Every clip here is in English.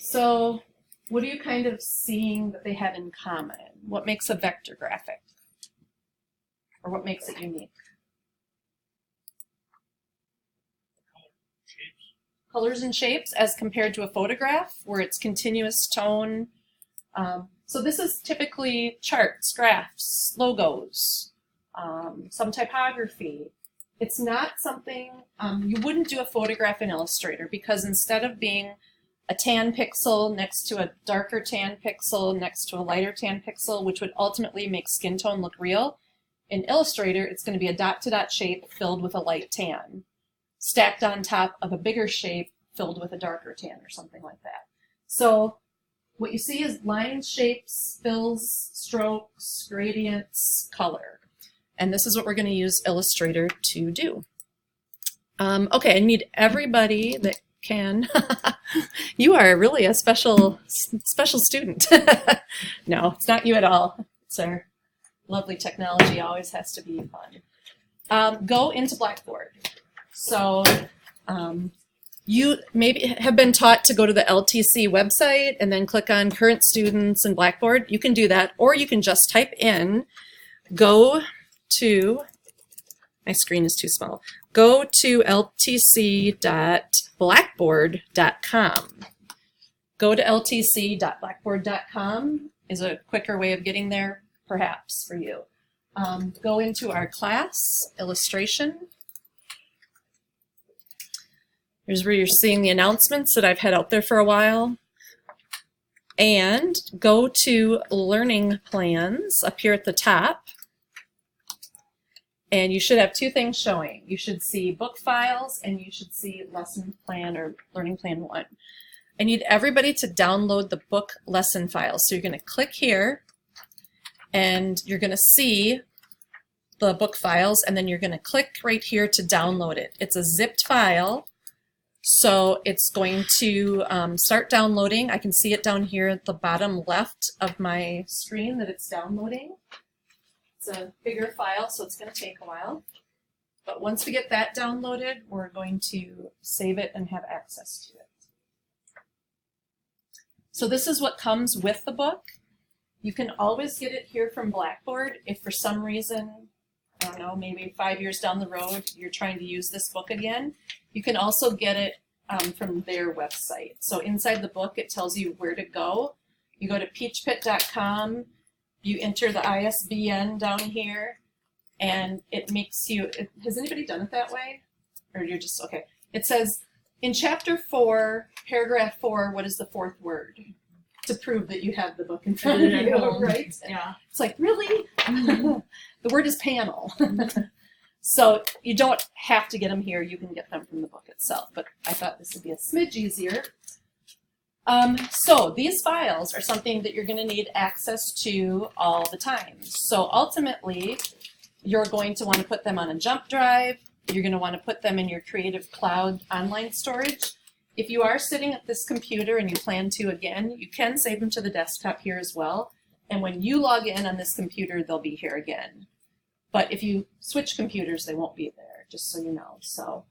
So what are you kind of seeing that they have in common? What makes a vector graphic? Or what makes it unique? Shapes. Colors and shapes as compared to a photograph where it's continuous tone. So this is typically charts, graphs, logos, some typography. It's not something, you wouldn't do a photograph in Illustrator because instead of being a tan pixel next to a darker tan pixel next to a lighter tan pixel, which would ultimately make skin tone look real, in Illustrator it's going to be a dot-to-dot shape filled with a light tan, stacked on top of a bigger shape filled with a darker tan or something like that. So what you see is lines, shapes, fills, strokes, gradients, color. And this is what we're going to use Illustrator to do. Okay, I need everybody that can. You are really a special student. No, it's not you at all. It's our lovely technology. Always has to be fun. Go into Blackboard. So you maybe have been taught to go to the LTC website and then click on current students and Blackboard. You can do that, or you can just type in, go to, my screen is too small, go to ltc.blackboard.com. Go to ltc.blackboard.com is a quicker way of getting there, perhaps, for you. Go into our class, illustration. Here's where you're seeing the announcements that I've had out there for a while. And go to learning plans up here at the top. And you should have two things showing. You should see book files and you should see lesson plan or learning plan 1. I need everybody to download the book lesson files. So you're going to click here and you're going to see the book files and then you're going to click right here to download it. It's a zipped file. So it's going to start downloading. I can see it down here at the bottom left of my screen that it's downloading. It's a bigger file, so it's going to take a while. But once we get that downloaded, we're going to save it and have access to it. So this is what comes with the book. You can always get it here from Blackboard if for some reason, I don't know, maybe 5 years down the road, you're trying to use this book again. You can also get it from their website. So inside the book, it tells you where to go. You go to peachpit.com. You enter the ISBN down here, and it makes you, has anybody done it that way? Or you're just, okay. It says, in chapter 4, paragraph 4, what is the 4th word? To prove that you have the book in front of you, right? Yeah. It's like, really? The word is panel. So you don't have to get them here. You can get them from the book itself, but I thought this would be a smidge easier. So these files are something that you're going to need access to all the time. So ultimately, you're going to want to put them on a jump drive. You're going to want to put them in your Creative Cloud online storage. If you are sitting at this computer and you plan to again, you can save them to the desktop here as well. And when you log in on this computer, they'll be here again. But if you switch computers, they won't be there, just so you know. So.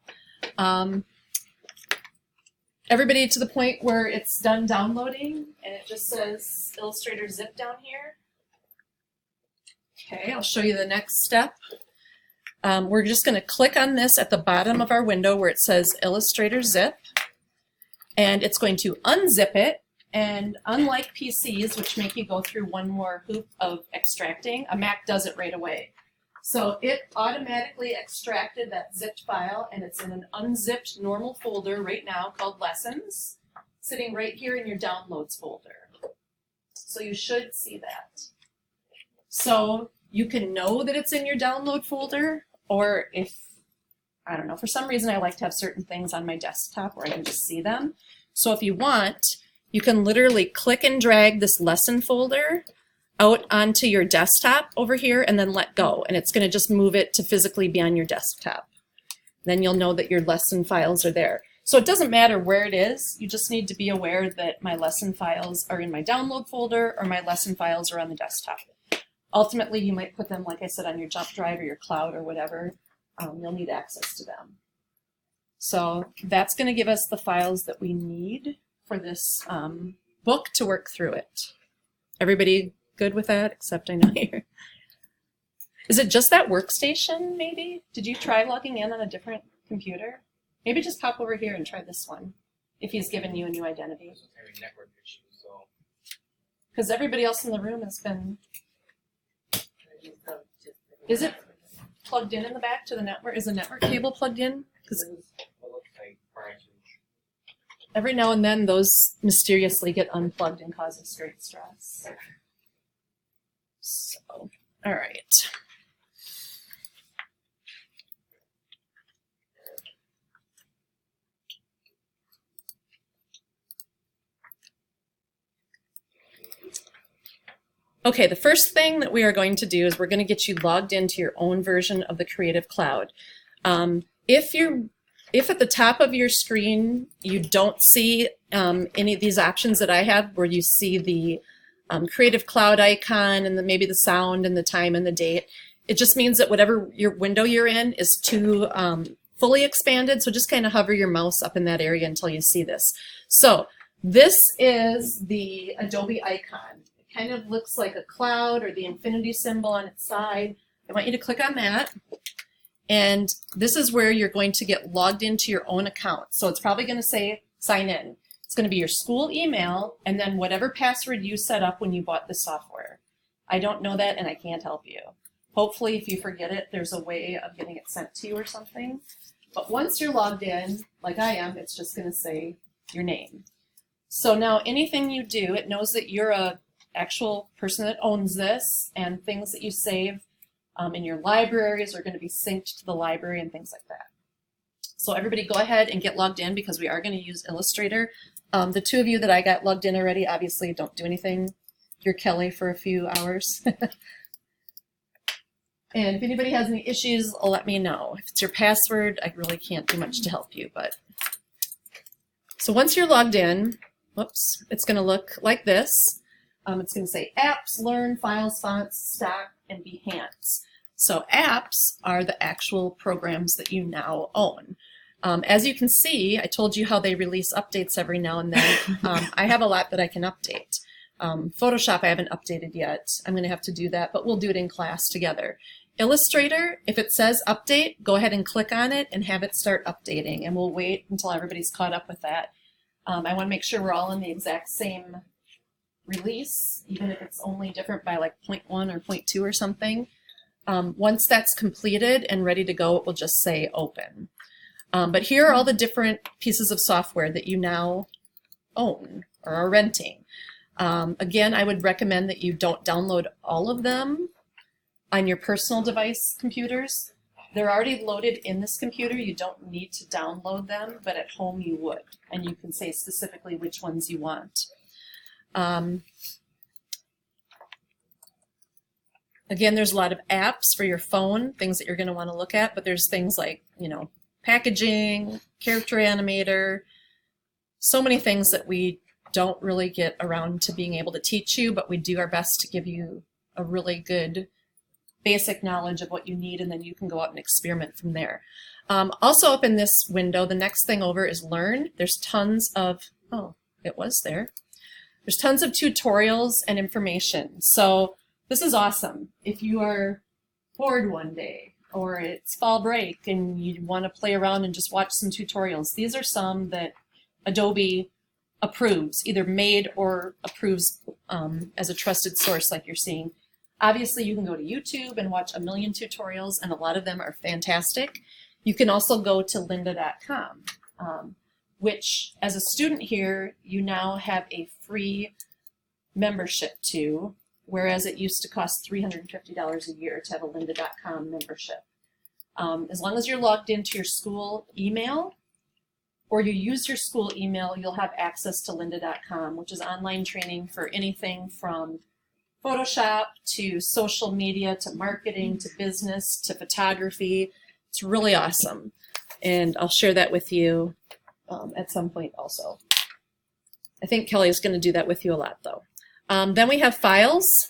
Everybody to the point where it's done downloading and it just says Illustrator zip down here. Okay, I'll show you the next step. We're just going to click on this at the bottom of our window where it says Illustrator zip, and it's going to unzip it. And unlike PCs, which make you go through one more hoop of extracting, a Mac does it right away. So it automatically extracted that zipped file, and it's in an unzipped normal folder right now called Lessons, sitting right here in your Downloads folder. So you should see that. So you can know that it's in your download folder, or if, I don't know, for some reason I like to have certain things on my desktop where I can just see them. So if you want, you can literally click and drag this lesson folder out onto your desktop over here and then let go, and it's going to just move it to physically be on your desktop. Then you'll know that your lesson files are there. So it doesn't matter where it is, you just need to be aware that my lesson files are in my download folder or my lesson files are on the desktop. Ultimately, you might put them, like I said, on your jump drive or your cloud or whatever. You'll need access to them. So that's going to give us the files that we need for this book to work through it. Everybody good with that? Except I know you're... Is it just that workstation, maybe? Did you try logging in on a different computer? Maybe just pop over here and try this one, if he's given you a new identity. Because everybody else in the room has been... Is it plugged in the back to the network? Is the network cable plugged in? Because every now and then those mysteriously get unplugged and causes great stress. So, all right. Okay, the first thing that we are going to do is we're going to get you logged into your own version of the Creative Cloud. If at the top of your screen you don't see any of these options that I have, where you see the Creative Cloud icon and maybe the sound and the time and the date, it just means that whatever your window you're in is too fully expanded, so just kind of hover your mouse up in that area until you see this. So this is the Adobe icon. Kind of looks like a cloud or the infinity symbol on its side. I want you to click on that. And this is where you're going to get logged into your own account. So it's probably going to say sign in. It's going to be your school email and then whatever password you set up when you bought the software. I don't know that and I can't help you. Hopefully if you forget it, there's a way of getting it sent to you or something. But once you're logged in, like I am, it's just going to say your name. So now anything you do, it knows that you're a actual person that owns this, and things that you save in your libraries are going to be synced to the library and things like that. So everybody go ahead and get logged in because we are going to use Illustrator. The two of you that I got logged in already obviously don't do anything. You're Kelly for a few hours. And if anybody has any issues, let me know. If it's your password, I really can't do much to help you. But so once you're logged in, whoops, it's going to look like this. It's going to say apps, learn, files, fonts, stock, and behance. So apps are the actual programs that you now own. As you can see, I told you how they release updates every now and then. I have a lot that I can update. Photoshop I haven't updated yet. I'm going to have to do that, but we'll do it in class together. Illustrator, if it says update, go ahead and click on it and have it start updating, and we'll wait until everybody's caught up with that. I want to make sure we're all in the exact same release, even if it's only different by like 0.1 or 0.2 or something. Once that's completed and ready to go, it will just say open. But here are all the different pieces of software that you now own or are renting. Again, I would recommend that you don't download all of them on your personal device computers. They're already loaded in this computer. You don't need to download them, but at home you would. And you can say specifically which ones you want. Again, there's a lot of apps for your phone, things that you're going to want to look at, but there's things like, you know, packaging, character animator, so many things that we don't really get around to being able to teach you, but we do our best to give you a really good basic knowledge of what you need, and then you can go out and experiment from there. Also up in this window, the next thing over is Learn. There's tons of, oh, it was there. There's tons of tutorials and information. So this is awesome. If you are bored one day or it's fall break and you want to play around and just watch some tutorials, these are some that Adobe approves, either made or approves as a trusted source like you're seeing. Obviously, you can go to YouTube and watch a million tutorials, and a lot of them are fantastic. You can also go to lynda.com. Which, as a student here, you now have a free membership to, whereas it used to cost $350 a year to have a lynda.com membership. As long as you're logged into your school email, or you use your school email, you'll have access to lynda.com, which is online training for anything from Photoshop to social media to marketing to business to photography. It's really awesome. And I'll share that with you at some point also. I think Kelly is going to do that with you a lot though. Then we have files.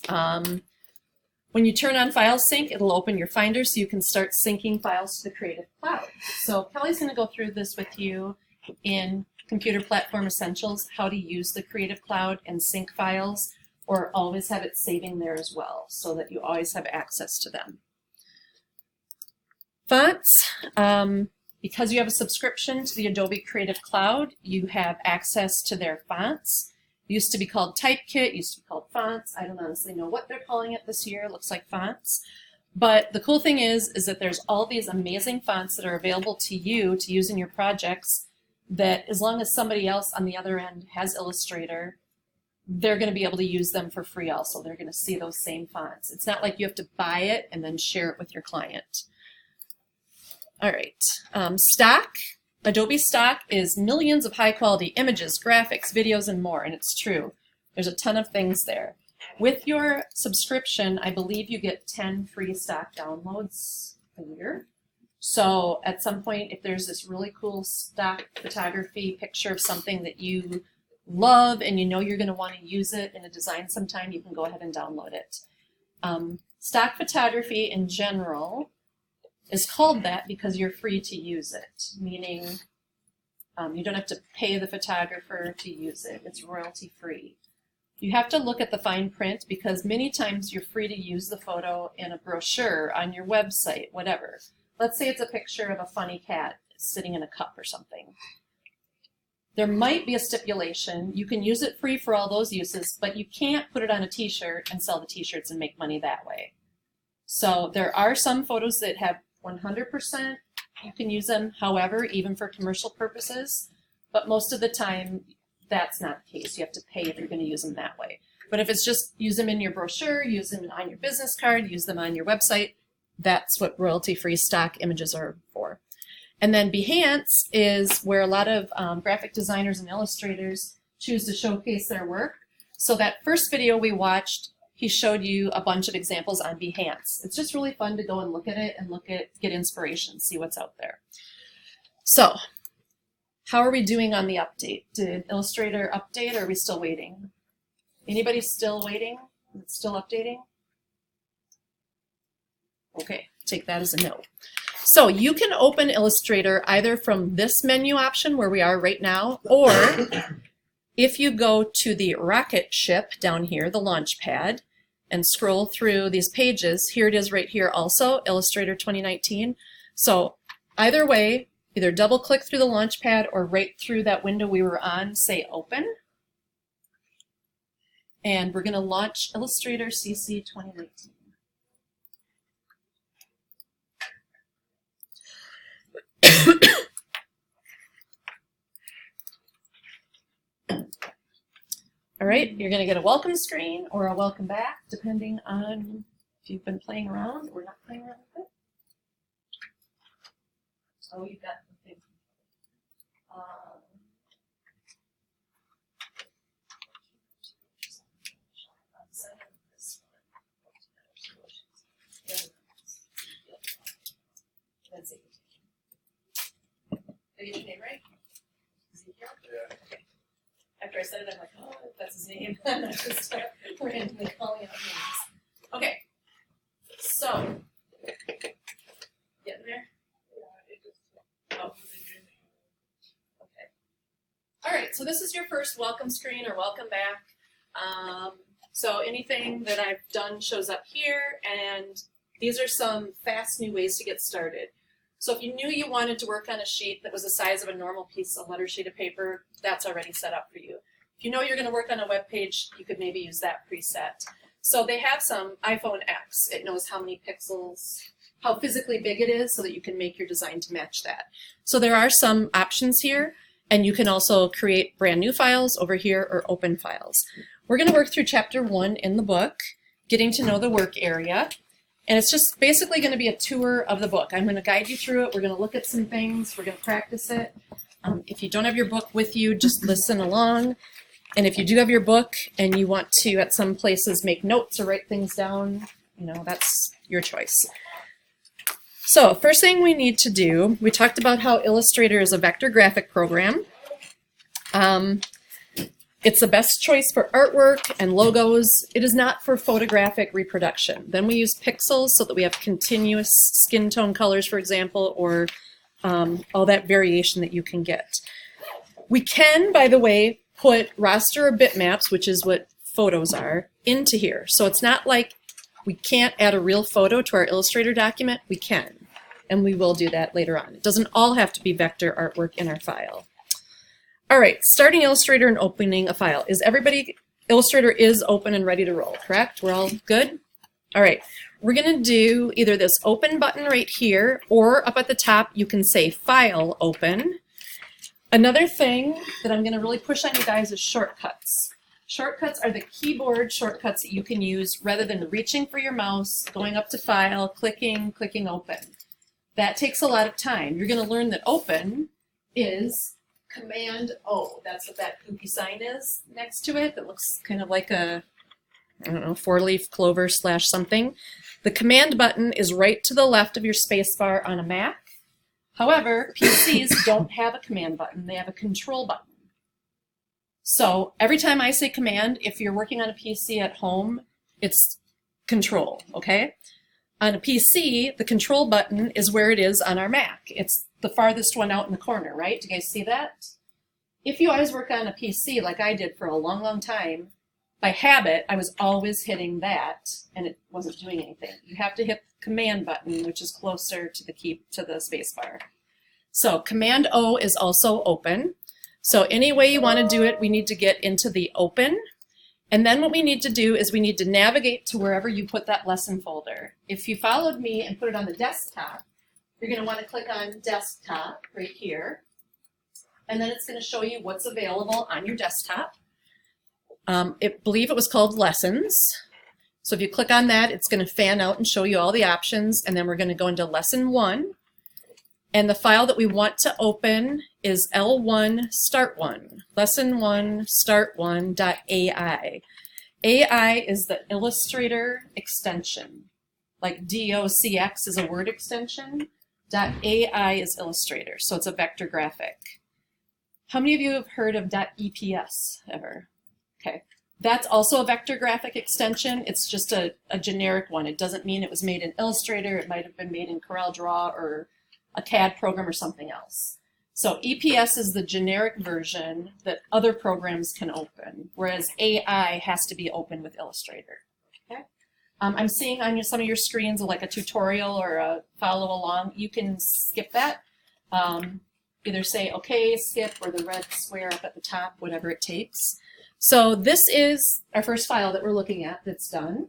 When you turn on File Sync, it'll open your Finder so you can start syncing files to the Creative Cloud. So Kelly's going to go through this with you in Computer Platform Essentials, how to use the Creative Cloud and sync files, or always have it saving there as well, so that you always have access to them. Fonts, because you have a subscription to the Adobe Creative Cloud, you have access to their fonts. It used to be called Typekit, used to be called Fonts. I don't honestly know what they're calling it this year. It looks like Fonts. But the cool thing is that there's all these amazing fonts that are available to you to use in your projects that as long as somebody else on the other end has Illustrator, they're going to be able to use them for free also. They're going to see those same fonts. It's not like you have to buy it and then share it with your client. All right, stock. Adobe Stock is millions of high quality images, graphics, videos, and more, and it's true. There's a ton of things there. With your subscription, I believe you get 10 free stock downloads a year. So at some point, if there's this really cool stock photography picture of something that you love and you know you're going to want to use it in a design sometime, you can go ahead and download it. Stock photography in general is called that because you're free to use it, meaning you don't have to pay the photographer to use it. It's royalty free. You have to look at the fine print because many times you're free to use the photo in a brochure, on your website, whatever. Let's say it's a picture of a funny cat sitting in a cup or something. There might be a stipulation. You can use it free for all those uses, but you can't put it on a t-shirt and sell the t-shirts and make money that way. So there are some photos that have 100%, you can use them, however, even for commercial purposes, but most of the time that's not the case. You have to pay if you're going to use them that way. But if it's just use them in your brochure, use them on your business card, use them on your website, that's what royalty-free stock images are for. And then Behance is where a lot of graphic designers and illustrators choose to showcase their work. So that first video we watched, he showed you a bunch of examples on Behance. It's just really fun to go and look at it and get inspiration, see what's out there. So, how are we doing on the update? Did Illustrator update, or are we still waiting? Anybody still waiting? It's still updating? Okay, take that as a no. So you can open Illustrator either from this menu option where we are right now, or if you go to the rocket ship down here, the launch pad, and scroll through these pages, here it is right here also, Illustrator 2019. So either way, either double click through the launch pad or right through that window we were on, say open. And we're going to launch Illustrator CC 2019. All right, you're going to get a welcome screen or a welcome back, depending on if you've been playing around or not playing around with it. So you've got the thing. Let's see. Did I get your name right? Ezekiel? Yeah. Okay. After I said it, I'm like, oh, that's his name. I'm not just start randomly calling out names. Okay. So, getting there? Oh. Okay. All right, so this is your first welcome screen or welcome back. So anything that I've done shows up here, and these are some fast new ways to get started. So if you knew you wanted to work on a sheet that was the size of a normal piece of letter sheet of paper, that's already set up for you. If you know you're going to work on a web page, you could maybe use that preset. So they have some iPhone X. It knows how many pixels, how physically big it is, so that you can make your design to match that. So there are some options here, and you can also create brand new files over here or open files. We're going to work through chapter 1 in the book, getting to know the work area. And it's just basically going to be a tour of the book. I'm going to guide you through it. We're going to look at some things. We're going to practice it. If you don't have your book with you, just listen along. And if you do have your book and you want to, at some places, make notes or write things down, you know, that's your choice. So first thing we need to do, we talked about how Illustrator is a vector graphic program. It's the best choice for artwork and logos. It is not for photographic reproduction. Then we use pixels so that we have continuous skin tone colors, for example, or all that variation that you can get. We can, by the way, put raster or bitmaps, which is what photos are, into here. So it's not like we can't add a real photo to our Illustrator document. We can, and we will do that later on. It doesn't all have to be vector artwork in our file. All right, starting Illustrator and opening a file. Is everybody, Illustrator is open and ready to roll, correct? We're all good? All right, we're gonna do either this open button right here, or up at the top, you can say File Open. Another thing that I'm gonna really push on you guys is shortcuts. Shortcuts are the keyboard shortcuts that you can use rather than reaching for your mouse, going up to File, clicking Open. That takes a lot of time. You're gonna learn that Open is Command O. That's what that kooky sign is next to it that looks kind of like a, I don't know, 4-leaf clover / something. The Command button is right to the left of your spacebar on a Mac. However, PCs don't have a Command button. They have a Control button. So every time I say Command, if you're working on a PC at home, it's Control, okay? On a PC, the Control button is where it is on our Mac. It's the farthest one out in the corner, right? Do you guys see that? If you always work on a PC like I did for a long, long time, by habit, I was always hitting that, and it wasn't doing anything. You have to hit the Command button, which is closer to the key to the space bar. So Command O is also open. So any way you want to do it, we need to get into the open. And then what we need to do is we need to navigate to wherever you put that lesson folder. If you followed me and put it on the desktop, you're going to want to click on Desktop right here. And then it's going to show you what's available on your desktop. I believe it was called Lessons. So if you click on that, it's going to fan out and show you all the options. And then we're going to go into Lesson 1. And the file that we want to open is L1 Start 1. Lesson 1 Start 1.ai. AI is the Illustrator extension. Like DOCX is a word extension. .ai is Illustrator, so it's a vector graphic. How many of you have heard of .eps ever? Okay, that's also a vector graphic extension. It's just a generic one. It doesn't mean it was made in Illustrator. It might have been made in CorelDRAW or a CAD program or something else. So EPS is the generic version that other programs can open, whereas AI has to be open with Illustrator. Okay. I'm seeing on some of your screens like a tutorial or a follow along. You can skip that. Either say okay, skip, or the red square up at the top, whatever it takes. So this is our first file that we're looking at that's done.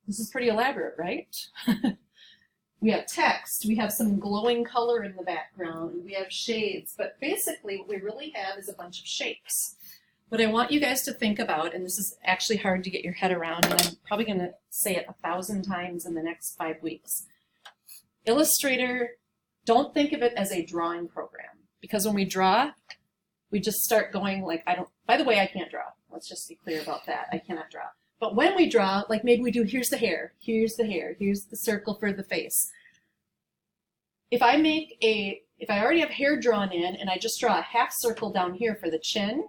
This is pretty elaborate, right? We have text, we have some glowing color in the background, we have shades, but basically what we really have is a bunch of shapes. What I want you guys to think about, and this is actually hard to get your head around, and I'm probably going to say it 1,000 times in the next 5 weeks. Illustrator, don't think of it as a drawing program, because when we draw, we just start going like, by the way, I can't draw. Let's just be clear about that. I cannot draw. But when we draw, like maybe we do, here's the hair, here's the hair, here's the circle for the face. If I already have hair drawn in and I just draw a half circle down here for the chin,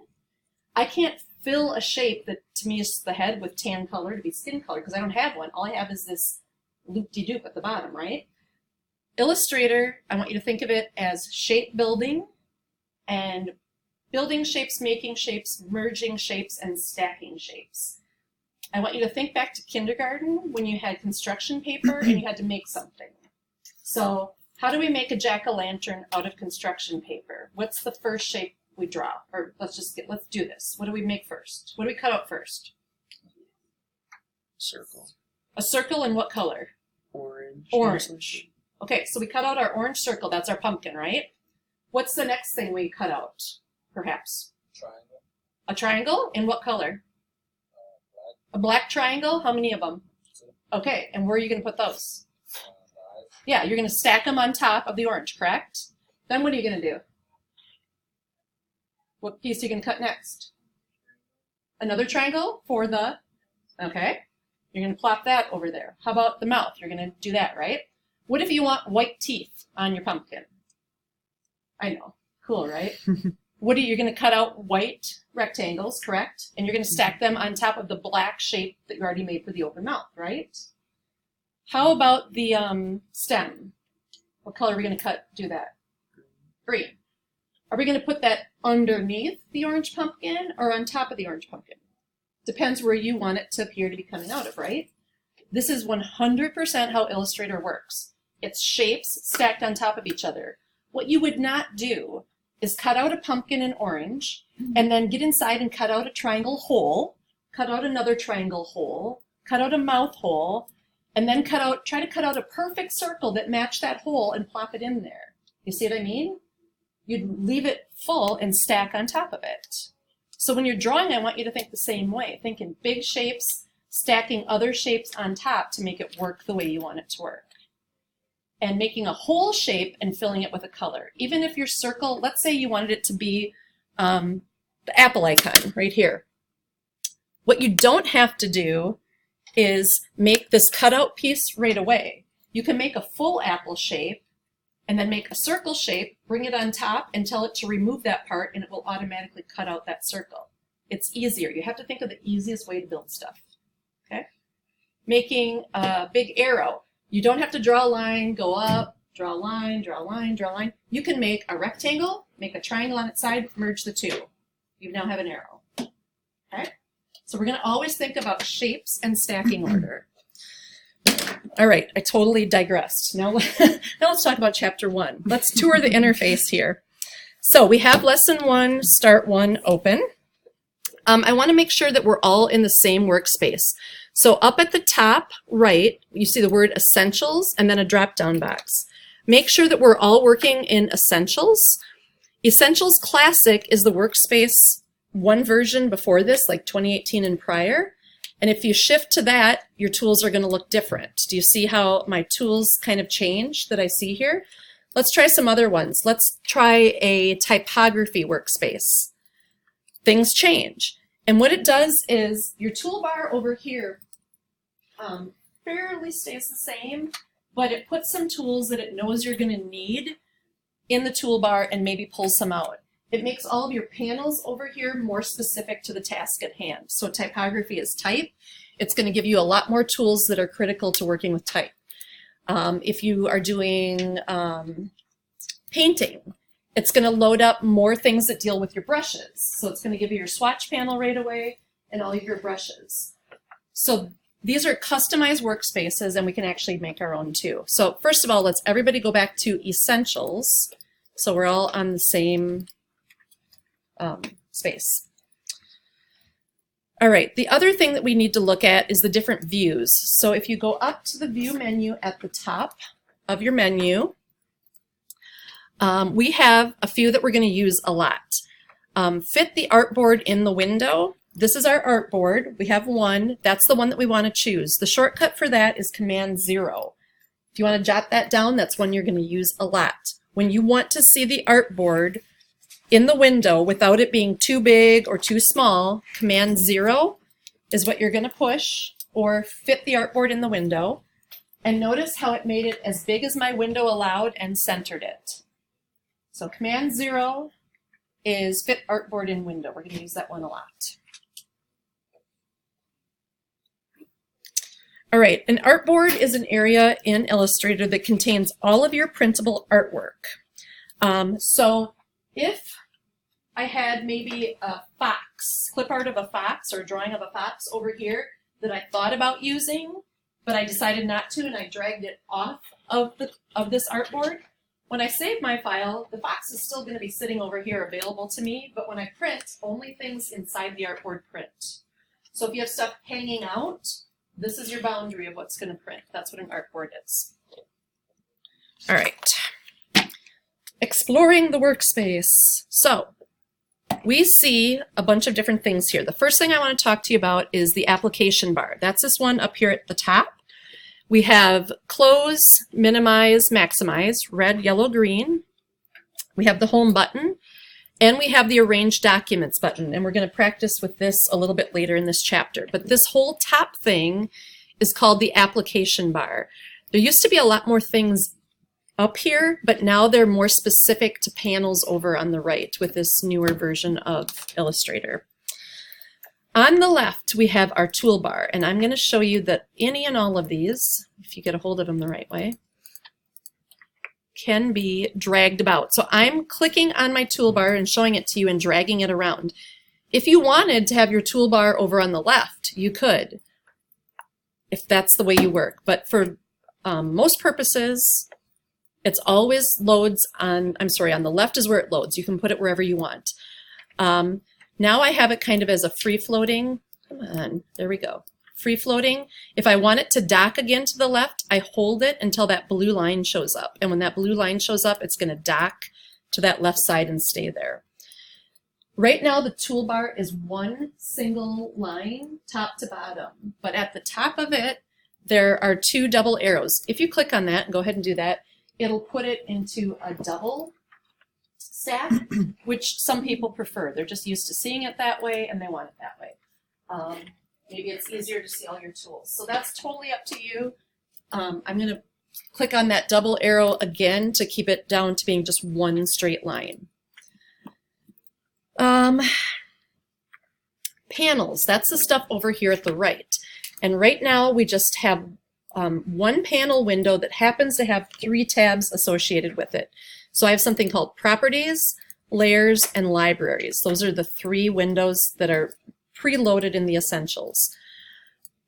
I can't fill a shape that to me is the head with tan color to be skin color because I don't have one. All I have is this loop-de-doop at the bottom, right? Illustrator, I want you to think of it as shape building and building shapes, making shapes, merging shapes, and stacking shapes. I want you to think back to kindergarten when you had construction paper and you had to make something. So how do we make a jack-o'-lantern out of construction paper? What's the first shape we draw? Or let's do this. What do we make first? What do we cut out first? Circle. A circle in what color? Orange. Orange. Okay, so we cut out our orange circle. That's our pumpkin, right? What's the next thing we cut out, perhaps? Triangle. A triangle? In what color? A black triangle? How many of them? Okay, and where are you going to put those? Yeah, you're going to stack them on top of the orange, correct? Then what are you going to do? What piece are you going to cut next? Another triangle for the, okay. You're going to plop that over there. How about the mouth? You're going to do that, right? What if you want white teeth on your pumpkin? I know, cool, right? What are you going to cut out white rectangles, correct? And you're going to stack them on top of the black shape that you already made for the open mouth, right? How about the stem? What color are we going to do that? Green. Are we going to put that underneath the orange pumpkin or on top of the orange pumpkin? Depends where you want it to appear to be coming out of, right? This is 100% how Illustrator works. It's shapes stacked on top of each other. What you would not do is cut out a pumpkin in orange and then get inside and cut out a triangle hole, cut out another triangle hole, cut out a mouth hole, and then try to cut out a perfect circle that matched that hole and plop it in there. You see what I mean? You'd leave it full and stack on top of it. So when you're drawing, I want you to think the same way. Think in big shapes, stacking other shapes on top to make it work the way you want it to work. And making a whole shape and filling it with a color. Even if your circle, let's say you wanted it to be the apple icon right here. What you don't have to do is make this cutout piece right away. You can make a full apple shape and then make a circle shape, bring it on top and tell it to remove that part and it will automatically cut out that circle. It's easier. You have to think of the easiest way to build stuff. Okay? Making a big arrow. You don't have to draw a line, go up, draw a line, draw a line, draw a line. You can make a rectangle, make a triangle on its side, merge the two. You now have an arrow. Okay? So we're going to always think about shapes and stacking order. All right, I totally digressed. Now let's talk about chapter 1. Let's tour the interface here. So we have lesson 1, start 1, open. I want to make sure that we're all in the same workspace. So up at the top right, you see the word Essentials and then a drop-down box. Make sure that we're all working in Essentials. Essentials Classic is the workspace one version before this, like 2018 and prior. And if you shift to that, your tools are going to look different. Do you see how my tools kind of change that I see here? Let's try some other ones. Let's try a typography workspace. Things change. And what it does is your toolbar over here fairly stays the same, but it puts some tools that it knows you're going to need in the toolbar and maybe pulls some out. It makes all of your panels over here more specific to the task at hand. So typography is type. It's going to give you a lot more tools that are critical to working with type. If you are doing painting, it's going to load up more things that deal with your brushes. So it's going to give you your swatch panel right away and all of your brushes. So these are customized workspaces and we can actually make our own too. So first of all, let's everybody go back to Essentials. So we're all on the same space. All right, the other thing that we need to look at is the different views. So if you go up to the view menu at the top of your menu, we have a few that we're going to use a lot. Fit the artboard in the window. This is our artboard. We have one. That's the one that we want to choose. The shortcut for that is Command 0. If you want to jot that down, that's one you're going to use a lot. When you want to see the artboard in the window without it being too big or too small, Command 0 is what you're going to push, or fit the artboard in the window. And notice how it made it as big as my window allowed and centered it. So Command 0 is fit artboard in window. We're going to use that one a lot. All right, an artboard is an area in Illustrator that contains all of your printable artwork. So if I had maybe a fox, clip art of a fox or a drawing of a fox over here that I thought about using, but I decided not to and I dragged it off of this artboard, when I save my file, the fox is still going to be sitting over here available to me, but when I print, only things inside the artboard print. So if you have stuff hanging out, this is your boundary of what's going to print. That's what an artboard is. All right. Exploring the workspace. So we see a bunch of different things here. The first thing I want to talk to you about is the application bar. That's this one up here at the top. We have close, minimize, maximize, red, yellow, green. We have the home button, and we have the arrange documents button. And we're going to practice with this a little bit later in this chapter. But this whole top thing is called the application bar. There used to be a lot more things up here, but now they're more specific to panels over on the right with this newer version of Illustrator. On the left, we have our toolbar, and I'm going to show you that any and all of these, if you get a hold of them the right way, can be dragged about. So I'm clicking on my toolbar and showing it to you and dragging it around. If you wanted to have your toolbar over on the left, you could, if that's the way you work. But for most purposes, it's always loads on, I'm sorry, on the left is where it loads. You can put it wherever you want. Now I have it kind of as a free-floating, come on, there we go. Free-floating. If I want it to dock again to the left, I hold it until that blue line shows up. And when that blue line shows up, it's going to dock to that left side and stay there. Right now, the toolbar is one single line, top to bottom. But at the top of it, there are two double arrows. If you click on that and go ahead and do that, it'll put it into a double stack, which some people prefer. They're just used to seeing it that way and they want it that way. Maybe it's easier to see all your tools. So that's totally up to you. I'm going to click on that double arrow again to keep it down to being just one straight line. Panels, that's the stuff over here at the right. And right now we just have one panel window that happens to have 3 tabs associated with it. So I have something called Properties, Layers, and Libraries. Those are the 3 windows that are preloaded in the Essentials.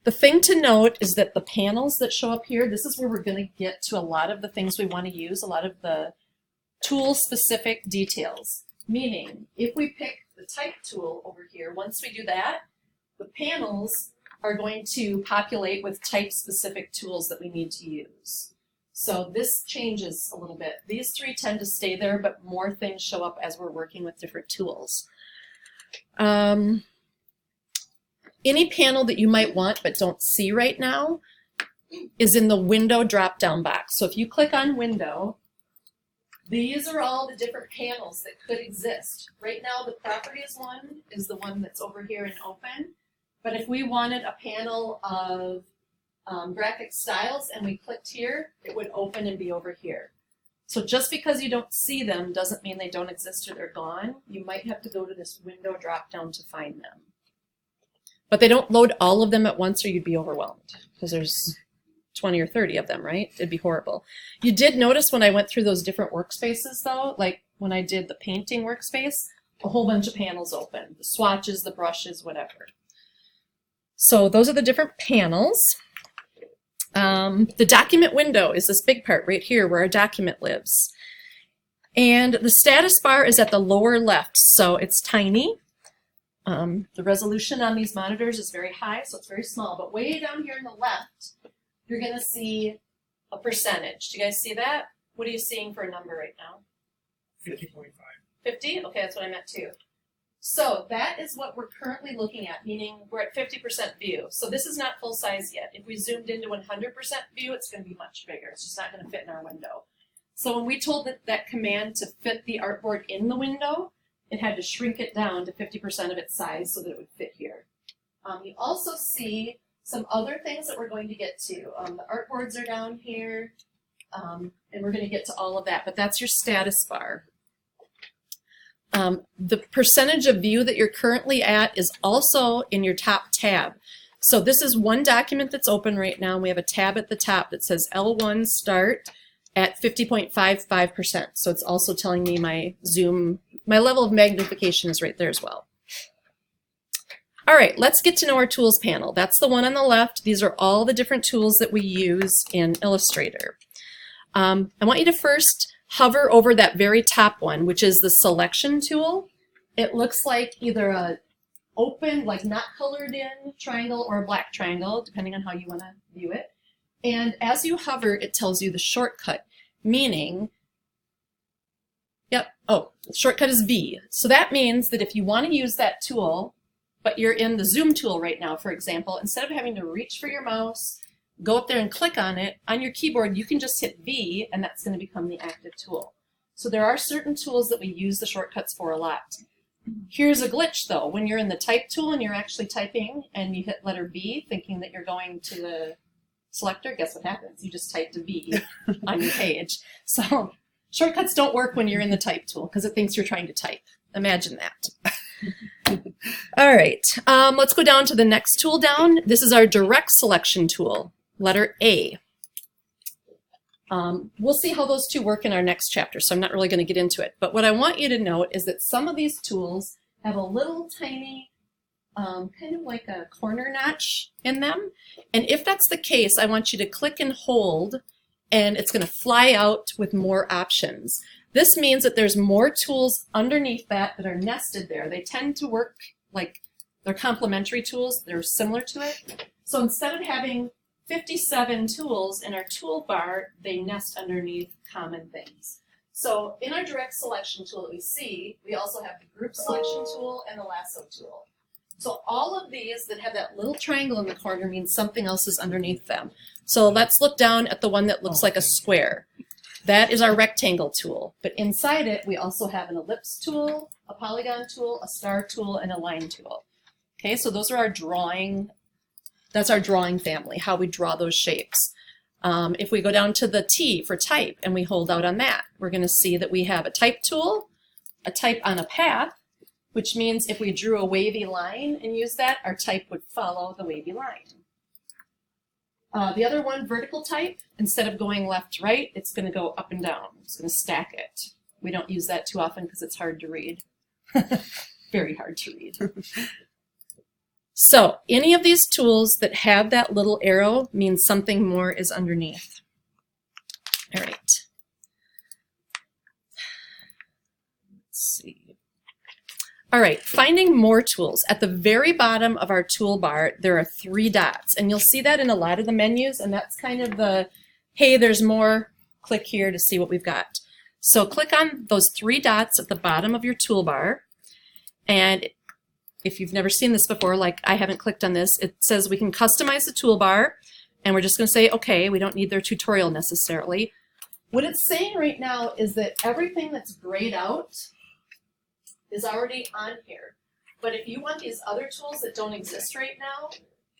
The thing to note is that the panels that show up here, this is where we're going to get to a lot of the things we want to use, a lot of the tool-specific details. Meaning, if we pick the Type tool over here, once we do that, the panels are going to populate with type-specific tools that we need to use. So this changes a little bit. These 3 tend to stay there, but more things show up as we're working with different tools. Any panel that you might want but don't see right now is in the Window drop-down box. So if you click on Window, these are all the different panels that could exist. Right now, the Properties one is the one that's over here in Open. But if we wanted a panel of graphic styles and we clicked here, it would open and be over here. So just because you don't see them doesn't mean they don't exist or they're gone. You might have to go to this Window drop-down to find them. But they don't load all of them at once or you'd be overwhelmed because there's 20 or 30 of them, right? It'd be horrible. You did notice when I went through those different workspaces though, like when I did the painting workspace, a whole bunch of panels open, the swatches, the brushes, whatever. So those are the different panels. The document window is this big part right here where our document lives. And the status bar is at the lower left, so it's tiny. The resolution on these monitors is very high, so it's very small, but way down here on the left, you're going to see a percentage. Do you guys see that? What are you seeing for a number right now? 50.5. 50? Okay, that's what I meant too. So that is what we're currently looking at, meaning we're at 50% view. So this is not full size yet. If we zoomed into 100% view, it's going to be much bigger. It's just not going to fit in our window. So when we told that command to fit the artboard in the window, it had to shrink it down to 50% of its size so that it would fit here. You also see some other things that we're going to get to. The artboards are down here, and we're going to get to all of that, but that's your status bar. The percentage of view that you're currently at is also in your top tab. So this is one document that's open right now, and we have a tab at the top that says L1 start at 50.55%. So it's also telling me my zoom, my level of magnification is right there as well. All right, let's get to know our tools panel. That's the one on the left. These are all the different tools that we use in Illustrator. I want you to first hover over that very top one, which is the selection tool. It looks like either a open, like not colored in triangle or a black triangle, depending on how you want to view it. And as you hover, it tells you the shortcut, meaning, the shortcut is V. So that means that if you want to use that tool, but you're in the zoom tool right now, for example, instead of having to reach for your mouse, go up there and click on it, on your keyboard, you can just hit V, and that's going to become the active tool. So there are certain tools that we use the shortcuts for a lot. Here's a glitch, though. When you're in the type tool and you're actually typing and you hit letter V, thinking that you're going to the selector, guess what happens? You just typed a V on your page. So shortcuts don't work when you're in the type tool because it thinks you're trying to type. Imagine that. All right, let's go down to the next tool down. This is our direct selection tool, letter A. We'll see how those two work in our next chapter, so I'm not really going to get into it. But what I want you to note is that some of these tools have a little tiny, kind of like a corner notch in them. And if that's the case, I want you to click and hold, and it's going to fly out with more options. This means that there's more tools underneath that are nested there. They tend to work like they're complementary tools. They're similar to it. So instead of having 57 tools in our toolbar, they nest underneath common things. So in our direct selection tool that we see, we also have the group selection tool and the lasso tool. So all of these that have that little triangle in the corner means something else is underneath them. So let's look down at the one that looks like a square. That is our rectangle tool, but inside it we also have an ellipse tool, a polygon tool, a star tool, and a line tool. Okay, so those are our drawing, that's our drawing family, how we draw those shapes. If we go down to the T for type and we hold out on that, we're going to see that we have a type tool, a type on a path, which means if we drew a wavy line and used that, our type would follow the wavy line. The other one, vertical type, instead of going left to right, it's going to go up and down. It's going to stack it. We don't use that too often because it's hard to read. Very hard to read. So any of these tools that have that little arrow means something more is underneath. All right. Let's see. All right, finding more tools. At the very bottom of our toolbar, there are 3 dots, and you'll see that in a lot of the menus, and that's kind of the, hey, there's more, click here to see what we've got. So click on those 3 dots at the bottom of your toolbar, and if you've never seen this before, like I haven't clicked on this, it says we can customize the toolbar, and we're just going to say, okay, we don't need their tutorial necessarily. What it's saying right now is that everything that's grayed out is already on here. But if you want these other tools that don't exist right now,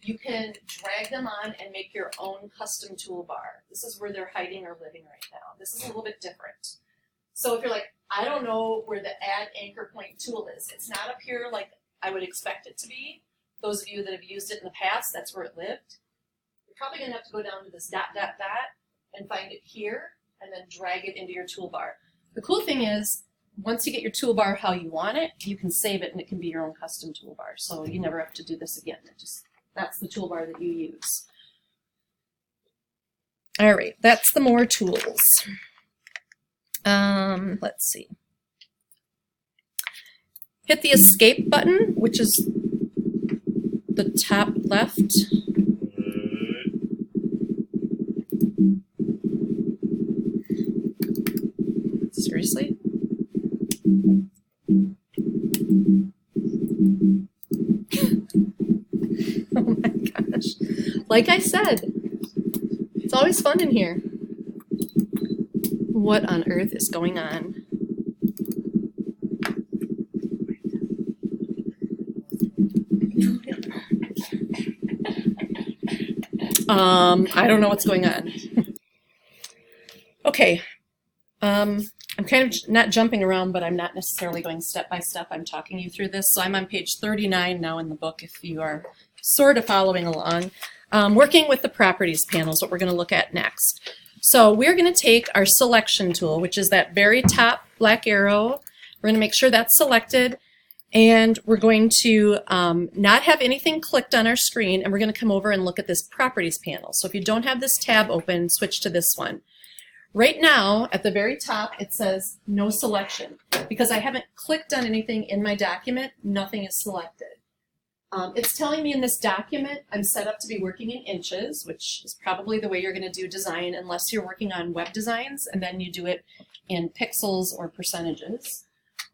you can drag them on and make your own custom toolbar. This is where they're hiding or living right now. This is a little bit different. So if you're like, I don't know where the add anchor point tool is, it's not up here like I would expect it to be. Those of you that have used it in the past, that's where it lived. You're probably going to have to go down to this dot, dot, dot and find it here and then drag it into your toolbar. The cool thing is, once you get your toolbar how you want it, you can save it and it can be your own custom toolbar. So you never have to do this again. That's the toolbar that you use. All right, that's the more tools. Let's see. Hit the escape button, which is the top left. Seriously? Oh my gosh. Like I said, it's always fun in here. What on earth is going on? I don't know what's going on. Okay. I'm kind of not jumping around, but I'm not necessarily going step by step. I'm talking you through this. So I'm on page 39 now in the book if you are sort of following along. Working with the properties panel is what we're going to look at next. So we're going to take our selection tool, which is that very top black arrow. We're going to make sure that's selected. And we're going to not have anything clicked on our screen. And we're going to come over and look at this properties panel. So if you don't have this tab open, switch to this one. Right now, at the very top, it says no selection. Because I haven't clicked on anything in my document, nothing is selected. It's telling me in this document I'm set up to be working in inches, which is probably the way you're going to do design unless you're working on web designs, and then you do it in pixels or percentages.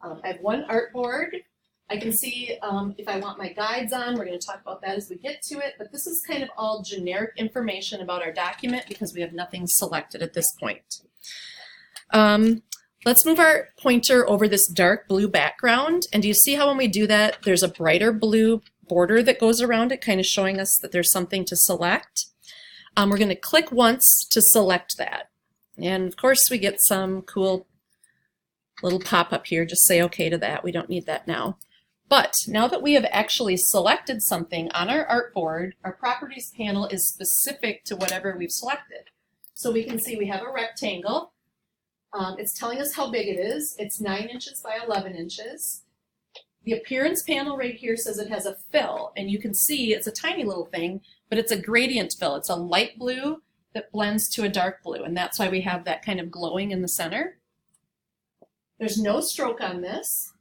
I have one artboard. I can see if I want my guides on, we're going to talk about that as we get to it, but this is kind of all generic information about our document because we have nothing selected at this point. Let's move our pointer over this dark blue background, and do you see how when we do that there's a brighter blue border that goes around it, kind of showing us that there's something to select? We're going to click once to select that, and of course we get some cool little pop-up here. Just say okay to that. We don't need that now. But now that we have actually selected something on our artboard, our properties panel is specific to whatever we've selected. So we can see we have a rectangle. It's telling us how big it is. It's 9 inches by 11 inches. The appearance panel right here says it has a fill, and you can see it's a tiny little thing, but it's a gradient fill. It's a light blue that blends to a dark blue, and that's why we have that kind of glowing in the center. There's no stroke on this.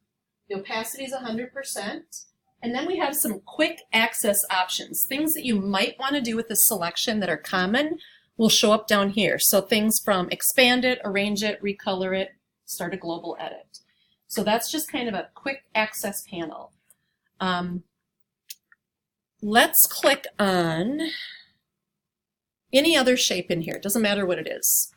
The opacity is 100%. And then we have some quick access options. Things that you might want to do with this selection that are common will show up down here. So things from expand it, arrange it, recolor it, start a global edit. So that's just kind of a quick access panel. Let's click on any other shape in here. It doesn't matter what it is.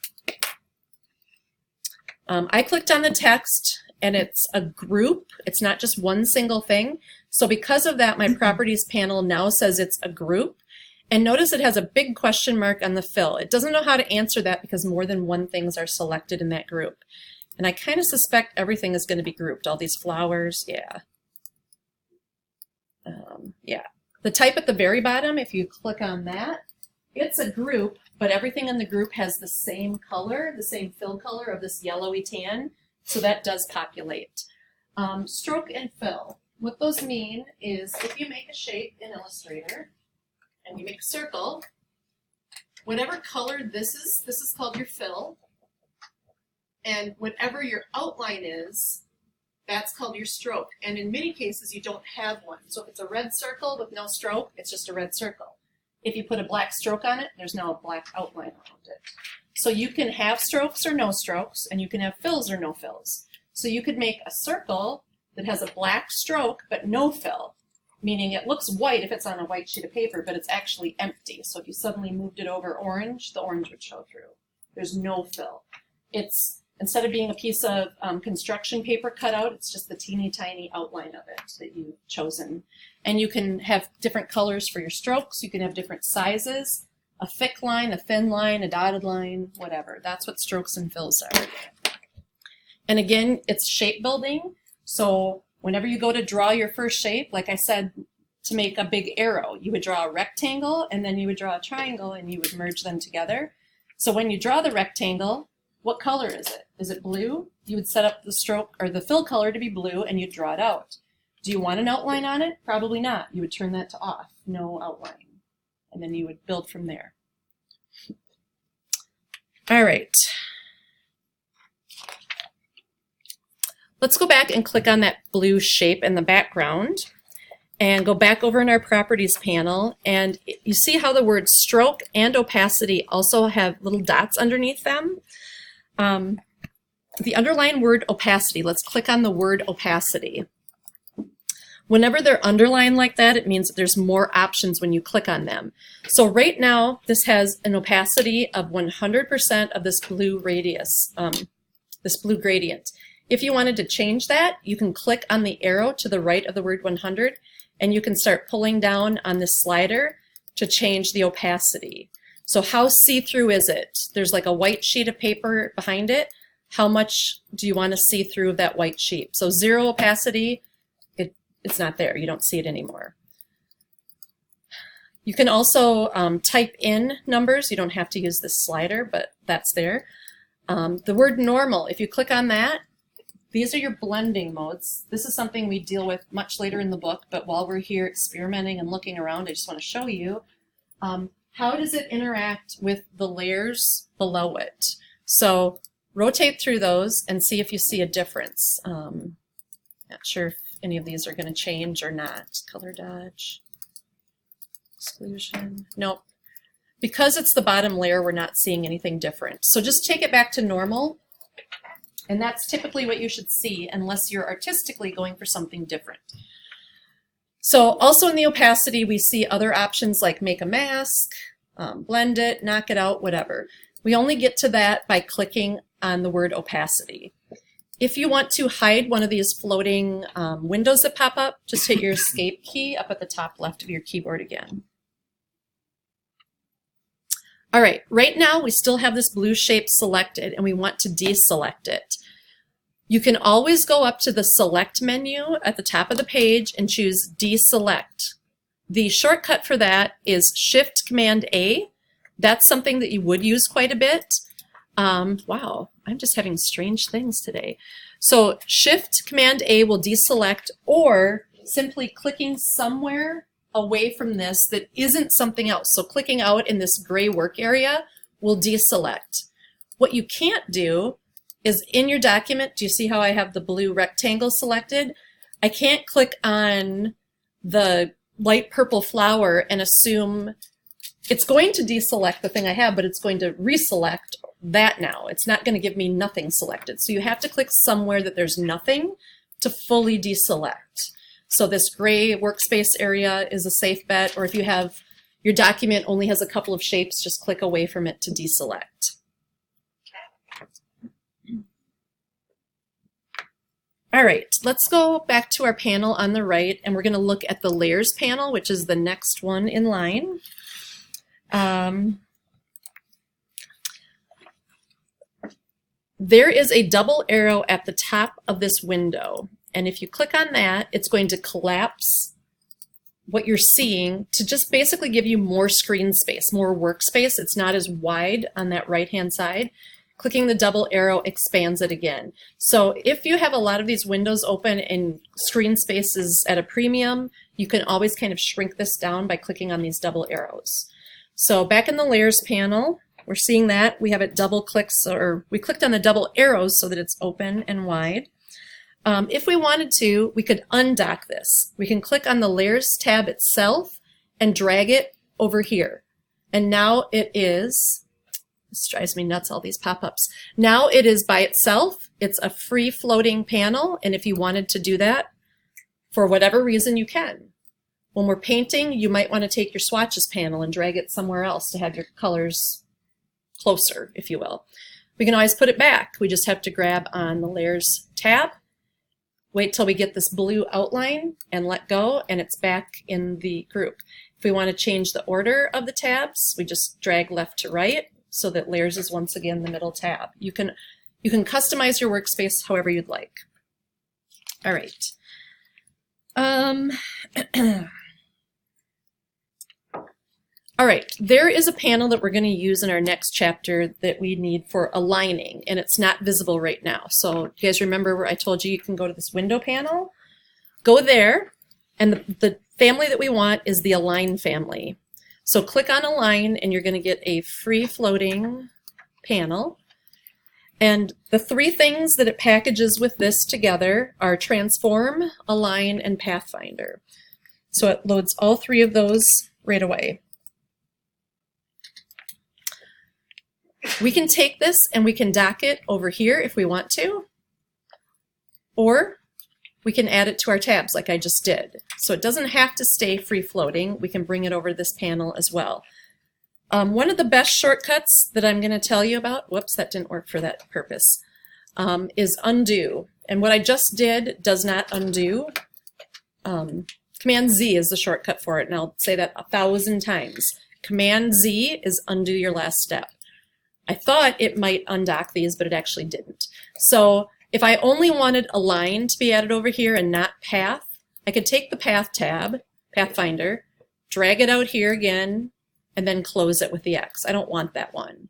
I clicked on the text, and it's a group. It's not just one single thing. So because of that, my properties panel now says it's a group. And notice it has a big question mark on the fill. It doesn't know how to answer that because more than one things are selected in that group. And I kind of suspect everything is going to be grouped. All these flowers, yeah. Yeah. The type at the very bottom, if you click on that, it's a group, but everything in the group has the same color, the same fill color of this yellowy tan. So that does populate. Stroke and fill. What those mean is if you make a shape in Illustrator and you make a circle, whatever color this is called your fill. And whatever your outline is, that's called your stroke. And in many cases, you don't have one. So if it's a red circle with no stroke, it's just a red circle. If you put a black stroke on it, there's now a black outline around it. So you can have strokes or no strokes, and you can have fills or no fills. So you could make a circle that has a black stroke but no fill, meaning it looks white if it's on a white sheet of paper, but it's actually empty. So if you suddenly moved it over orange, the orange would show through. There's no fill. It's instead of being a piece of construction paper cut out, it's just the teeny tiny outline of it that you've chosen. And you can have different colors for your strokes. You can have different sizes, a thick line, a thin line, a dotted line, whatever. That's what strokes and fills are. And again, it's shape building. So whenever you go to draw your first shape, like I said, to make a big arrow, you would draw a rectangle and then you would draw a triangle and you would merge them together. So when you draw the rectangle, what color is it? Is it blue? You would set up the stroke or the fill color to be blue and you'd draw it out. Do you want an outline on it? Probably not. You would turn that to off, no outline. And then you would build from there. All right. Let's go back and click on that blue shape in the background and go back over in our properties panel. And you see how the words stroke and opacity also have little dots underneath them? The underlined word opacity, let's click on the word opacity. Whenever they're underlined like that, it means that there's more options when you click on them. So right now, this has an opacity of 100% of this blue radius, this blue gradient. If you wanted to change that, you can click on the arrow to the right of the word 100, and you can start pulling down on this slider to change the opacity. So how see-through is it? There's like a white sheet of paper behind it. How much do you want to see through of that white sheet? So 0 opacity, it's not there. You don't see it anymore. You can also type in numbers. You don't have to use this slider, but that's there. The word normal, if you click on that, these are your blending modes. This is something we deal with much later in the book, but while we're here experimenting and looking around, I just want to show you how does it interact with the layers below it. So rotate through those and see if you see a difference. Not sure if any of these are going to change or not. Color dodge, exclusion, nope. Because it's the bottom layer, we're not seeing anything different. So just take it back to normal. And that's typically what you should see unless you're artistically going for something different. So also in the opacity, we see other options like make a mask, blend it, knock it out, whatever. We only get to that by clicking on the word opacity. If you want to hide one of these floating windows that pop up, just hit your escape key up at the top left of your keyboard again. All right, right now we still have this blue shape selected and we want to deselect it. You can always go up to the select menu at the top of the page and choose deselect. The shortcut for that is Shift Command A, That's something that you would use quite a bit. Wow, I'm just having strange things today. So Shift Command A will deselect, or simply clicking somewhere away from this that isn't something else. So clicking out in this gray work area will deselect. What you can't do is in your document, do you see how I have the blue rectangle selected? I can't click on the light purple flower and assume it's going to deselect the thing I have, but it's going to reselect that now. It's not going to give me nothing selected. So you have to click somewhere that there's nothing to fully deselect. So this gray workspace area is a safe bet, or if you have your document only has a couple of shapes, just click away from it to deselect. All right, let's go back to our panel on the right, and we're going to look at the layers panel, which is the next one in line. There is a double arrow at the top of this window, and if you click on that, it's going to collapse what you're seeing to just basically give you more screen space, more workspace. It's not as wide on that right-hand side. Clicking the double arrow expands it again. So if you have a lot of these windows open and screen space is at a premium, you can always kind of shrink this down by clicking on these double arrows. So back in the layers panel, we're seeing that we have it double clicks, or we clicked on the double arrows so that it's open and wide. If we wanted to, we could undock this. We can click on the layers tab itself and drag it over here. And now it is, this drives me nuts, all these pop-ups. Now it is by itself. It's a free floating panel, and if you wanted to do that, for whatever reason, you can. When we're painting, you might want to take your swatches panel and drag it somewhere else to have your colors closer, if you will. We can always put it back. We just have to grab on the layers tab, wait till we get this blue outline and let go, and it's back in the group. If we want to change the order of the tabs, we just drag left to right so that layers is once again the middle tab. You can customize your workspace however you'd like. All right. All right, there is a panel that we're going to use in our next chapter that we need for aligning, and it's not visible right now. So you guys remember where I told you can go to this window panel? Go there, and the family that we want is the Align family. So click on Align, and you're going to get a free floating panel. And the three things that it packages with this together are Transform, Align, and Pathfinder. So it loads all three of those right away. We can take this and we can dock it over here if we want to, or we can add it to our tabs like I just did. So it doesn't have to stay free floating. We can bring it over to this panel as well. One of the best shortcuts that I'm going to tell you about, whoops, that didn't work for that purpose, is undo. And what I just did does not undo. Command Z is the shortcut for it, and I'll say that 1,000 times. Command Z is undo your last step. I thought it might undock these, but it actually didn't. So if I only wanted Align to be added over here and not Path, I could take the Path tab, Pathfinder, drag it out here again, and then close it with the X. I don't want that one.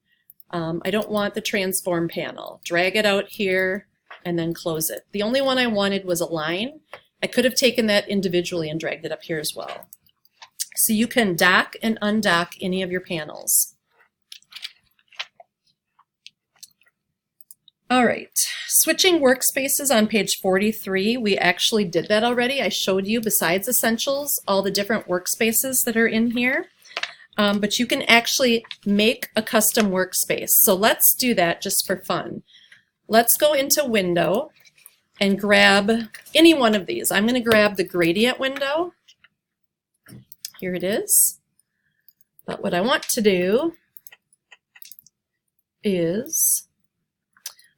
I don't want the Transform panel. Drag it out here and then close it. The only one I wanted was Align. I could have taken that individually and dragged it up here as well. So you can dock and undock any of your panels. All right, switching workspaces on page 43, we actually did that already. I showed you, besides Essentials, all the different workspaces that are in here. But you can actually make a custom workspace. So let's do that just for fun. Let's go into Window and grab any one of these. I'm going to grab the gradient window. Here it is. But what I want to do is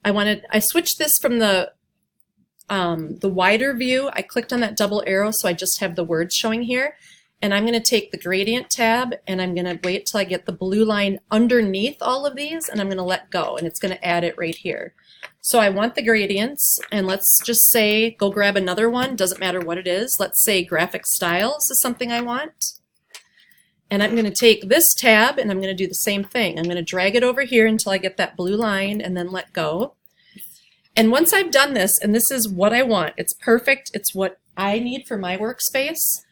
I switched this from the wider view. I clicked on that double arrow, so I just have the words showing here. And I'm going to take the gradient tab, and I'm going to wait till I get the blue line underneath all of these, and I'm going to let go, and it's going to add it right here. So I want the gradients, and let's just say, go grab another one, doesn't matter what it is. Let's say graphic styles is something I want. And I'm going to take this tab and I'm going to do the same thing. I'm going to drag it over here until I get that blue line and then let go. And once I've done this, and this is what I want, it's perfect, it's what I need for my workspace,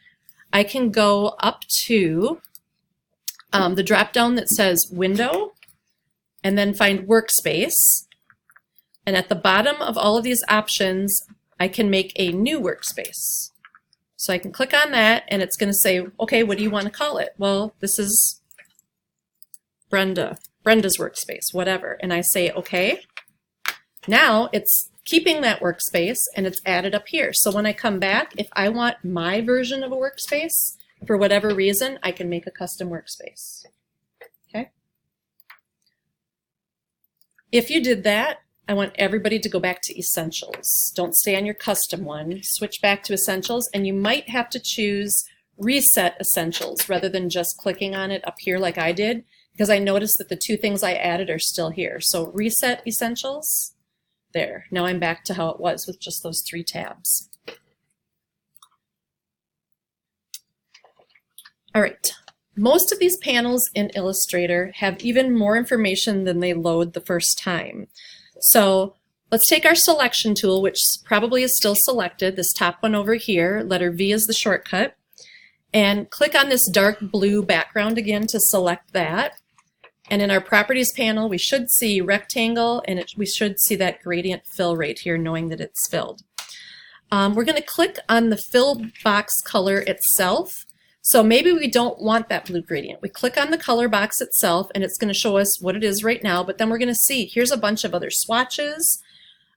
I can go up to the drop down that says Window and then find Workspace. And at the bottom of all of these options, I can make a new workspace. So I can click on that and it's going to say, okay, what do you want to call it? Well, this is Brenda's workspace, whatever. And I say, okay. Now it's keeping that workspace and it's added up here. So when I come back, if I want my version of a workspace, for whatever reason, I can make a custom workspace. Okay. If you did that, I want everybody to go back to Essentials. Don't stay on your custom one. Switch back to Essentials, and you might have to choose Reset Essentials rather than just clicking on it up here like I did, because I noticed that the two things I added are still here. So Reset Essentials. There. Now I'm back to how it was with just those three tabs. All right. Most of these panels in Illustrator have even more information than they load the first time. So let's take our selection tool, which probably is still selected, this top one over here, letter V is the shortcut, and click on this dark blue background again to select that. And in our properties panel, we should see rectangle, and we should see that gradient fill right here, knowing that it's filled. We're going to click on the fill box color itself. So maybe we don't want that blue gradient. We click on the color box itself and it's going to show us what it is right now, but then we're going to see here's a bunch of other swatches,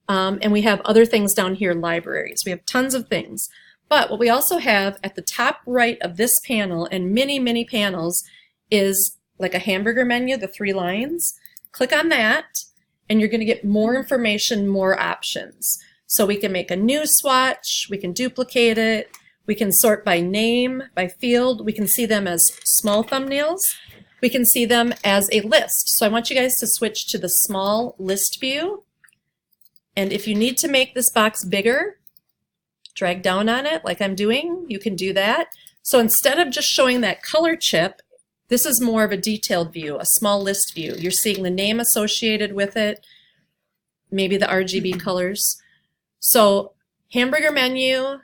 and we have other things down here, libraries. We have tons of things. But what we also have at the top right of this panel and many, many panels is like a hamburger menu, the 3 lines. Click on that and you're going to get more information, more options. So we can make a new swatch, we can duplicate it, we can sort by name, by field. We can see them as small thumbnails. We can see them as a list. So I want you guys to switch to the small list view. And if you need to make this box bigger, drag down on it like I'm doing, you can do that. So instead of just showing that color chip, this is more of a detailed view, a small list view. You're seeing the name associated with it, maybe the RGB colors. So hamburger menu,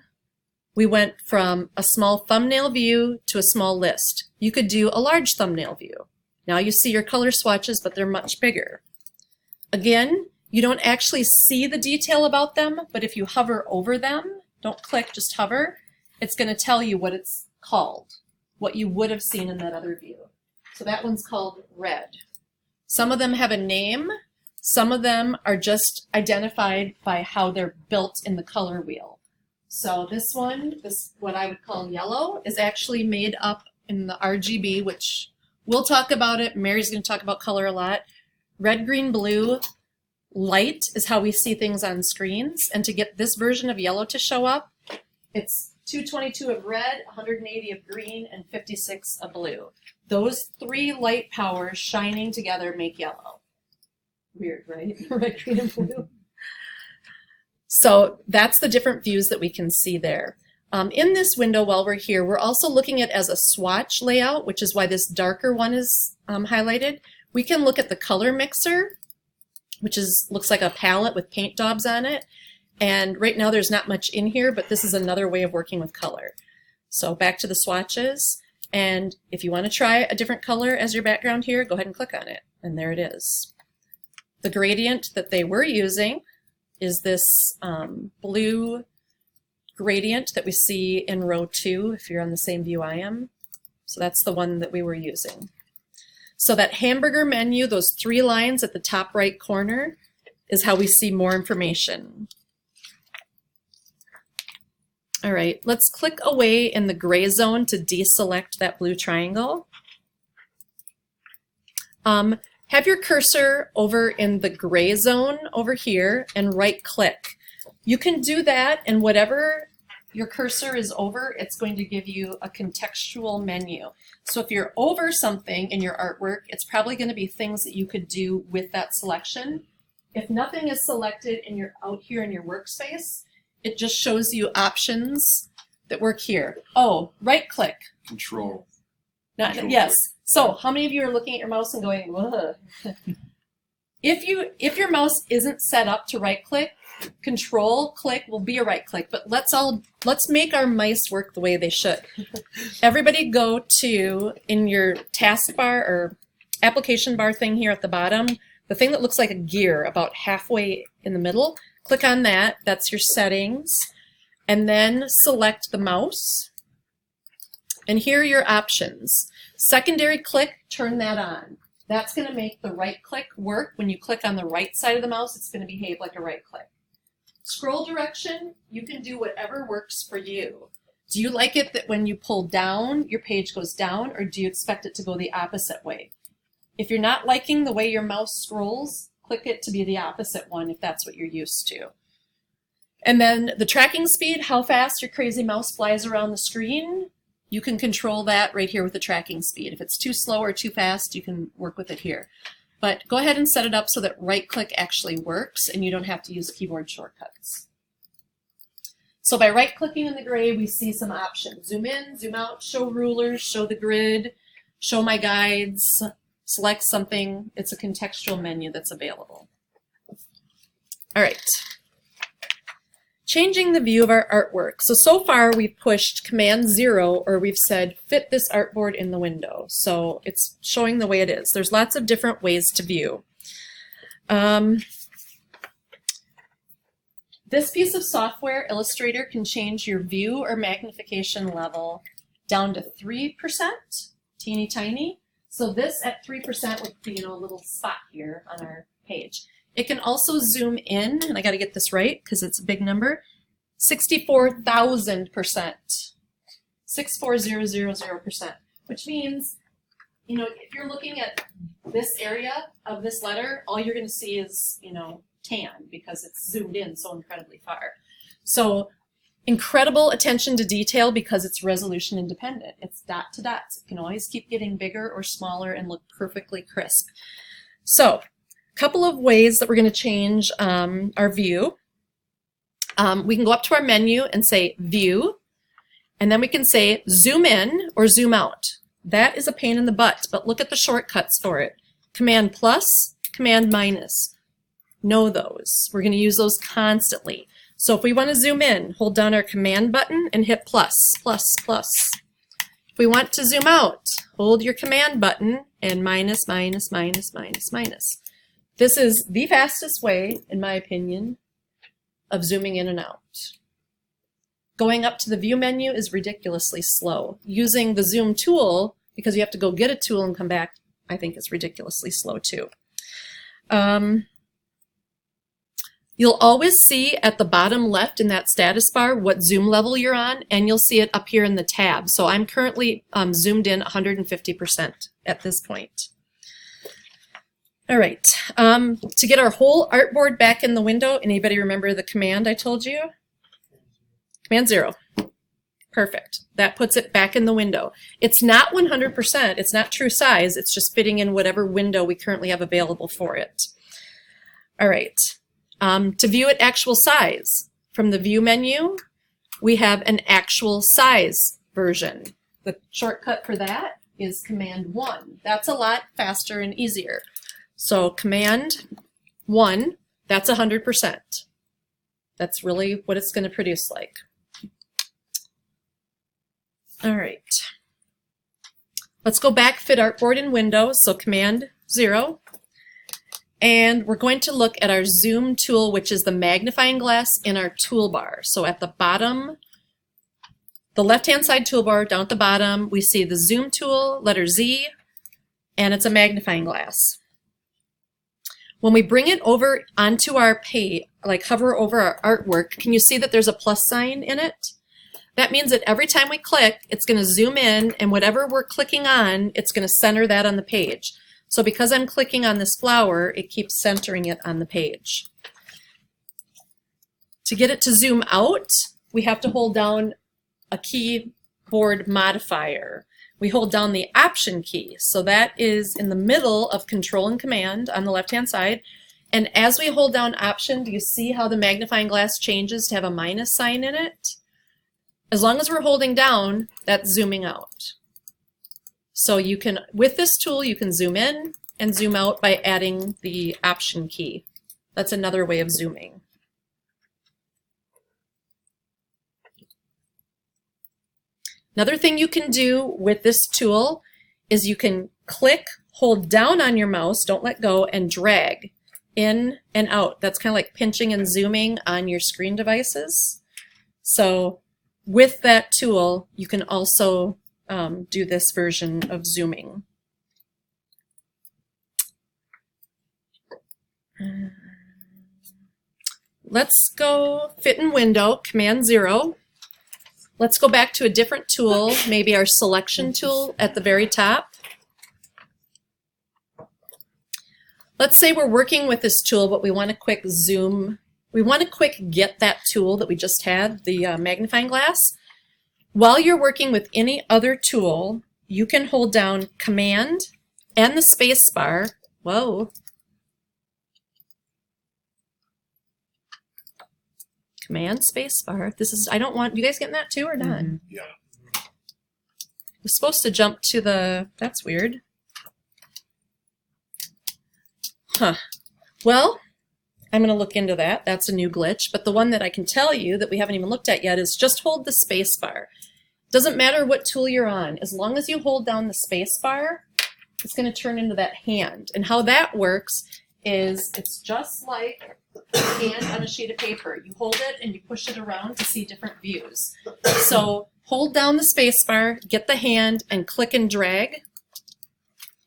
we went from a small thumbnail view to a small list. You could do a large thumbnail view. Now you see your color swatches, but they're much bigger. Again, you don't actually see the detail about them, but if you hover over them, don't click, just hover, it's going to tell you what it's called, what you would have seen in that other view. So that one's called red. Some of them have a name. Some of them are just identified by how they're built in the color wheel. So this one, what I would call yellow, is actually made up in the RGB, which we'll talk about it. Mary's going to talk about color a lot. Red, green, blue, light is how we see things on screens. And to get this version of yellow to show up, it's 222 of red, 180 of green, and 56 of blue. Those 3 light powers shining together make yellow. Weird, right? Red, green, and blue. So that's the different views that we can see there. In this window, while we're here, we're also looking at it as a swatch layout, which is why this darker one is highlighted. We can look at the color mixer, which looks like a palette with paint daubs on it. And right now there's not much in here, but this is another way of working with color. So back to the swatches. And if you want to try a different color as your background here, go ahead and click on it. And there it is. The gradient that they were using is this blue gradient that we see in row 2 if you're on the same view I am. So that's the one that we were using. So that hamburger menu, those 3 lines at the top right corner, is how we see more information. All right, let's click away in the gray zone to deselect that blue triangle. Have your cursor over in the gray zone over here and right click. You can do that, and whatever your cursor is over, it's going to give you a contextual menu. So if you're over something in your artwork, it's probably going to be things that you could do with that selection. If nothing is selected and you're out here in your workspace, it just shows you options that work here. Oh, right click. Control. Yes. So how many of you are looking at your mouse and going, whoa? If your mouse isn't set up to right click, control click will be a right click, but let's make our mice work the way they should. Everybody go to, in your taskbar or application bar thing here at the bottom, the thing that looks like a gear about halfway in the middle, click on that. That's your settings. And then select the mouse. And here are your options. Secondary click, turn that on. That's going to make the right click work. When you click on the right side of the mouse, it's going to behave like a right click. Scroll direction, you can do whatever works for you. Do you like it that when you pull down, your page goes down, or do you expect it to go the opposite way? If you're not liking the way your mouse scrolls, click it to be the opposite one if that's what you're used to. And then the tracking speed, how fast your crazy mouse flies around the screen, you can control that right here with the tracking speed. If it's too slow or too fast, you can work with it here. But go ahead and set it up so that right click actually works and you don't have to use keyboard shortcuts. So by right clicking in the gray, we see some options. Zoom in, zoom out, show rulers, show the grid, show my guides, select something. It's a contextual menu that's available. All right. Changing the view of our artwork. So far we've pushed Command 0, or we've said fit this artboard in the window. So it's showing the way it is. There's lots of different ways to view. This piece of software, Illustrator, can change your view or magnification level down to 3%, teeny tiny. So this at 3% would be, a little spot here on our page. It can also zoom in, and I got to get this right because it's a big number, 64,000%, 64000%, which means, if you're looking at this area of this letter, all you're going to see is, tan because it's zoomed in so incredibly far. So incredible attention to detail because it's resolution independent. It's dot to dots. It can always keep getting bigger or smaller and look perfectly crisp. So, couple of ways that we're going to change our view. We can go up to our menu and say View, and then we can say Zoom in or Zoom out. That is a pain in the butt, but look at the shortcuts for it. Command plus, Command minus. Know those. We're going to use those constantly. So if we want to zoom in, hold down our Command button and hit plus, plus, plus. If we want to zoom out, hold your Command button and minus, minus, minus, minus, minus. This is the fastest way, in my opinion, of zooming in and out. Going up to the view menu is ridiculously slow. Using the zoom tool, because you have to go get a tool and come back, I think is ridiculously slow too. You'll always see at the bottom left in that status bar what zoom level you're on, and you'll see it up here in the tab. So I'm currently zoomed in 150% at this point. All right, to get our whole artboard back in the window, anybody remember the command I told you? Command 0. Perfect. That puts it back in the window. It's not 100%, it's not true size, it's just fitting in whatever window we currently have available for it. All right, to view it actual size, from the view menu, we have an actual size version. The shortcut for that is Command 1. That's a lot faster and easier. So Command 1, that's 100%. That's really what it's going to produce like. All right. Let's go back, fit artboard in Windows, so Command 0. And we're going to look at our zoom tool, which is the magnifying glass in our toolbar. So at the bottom, the left-hand side toolbar, down at the bottom, we see the zoom tool, letter Z, and it's a magnifying glass. When we bring it over onto our page, like hover over our artwork, can you see that there's a plus sign in it? That means that every time we click, it's going to zoom in, and whatever we're clicking on, it's going to center that on the page. So because I'm clicking on this flower, it keeps centering it on the page. To get it to zoom out, we have to hold down a keyboard modifier. We hold down the Option key. So that is in the middle of Control and Command on the left-hand side. And as we hold down Option, do you see how the magnifying glass changes to have a minus sign in it? As long as we're holding down, that's zooming out. So you can, with this tool, you can zoom in and zoom out by adding the Option key. That's another way of zooming. Another thing you can do with this tool is you can click, hold down on your mouse, don't let go, and drag in and out. That's kind of like pinching and zooming on your screen devices. So with that tool, you can also do this version of zooming. Let's go fit in window, Command 0. Let's go back to a different tool, maybe our selection tool at the very top. Let's say we're working with this tool, but we want a quick zoom. We want to quick get that tool that we just had, the magnifying glass. While you're working with any other tool, you can hold down Command and the space bar. Whoa. Command space bar. This is, I don't want, you guys getting that too or not? Mm-hmm. Yeah. We're supposed to jump to the, that's weird. Huh. Well, I'm going to look into that. That's a new glitch. But the one that I can tell you that we haven't even looked at yet is just hold the space bar. Doesn't matter what tool you're on. As long as you hold down the space bar, it's going to turn into that hand. And how that works is it's just like a hand on a sheet of paper. You hold it and you push it around to see different views. So hold down the space bar, get the hand, and click and drag.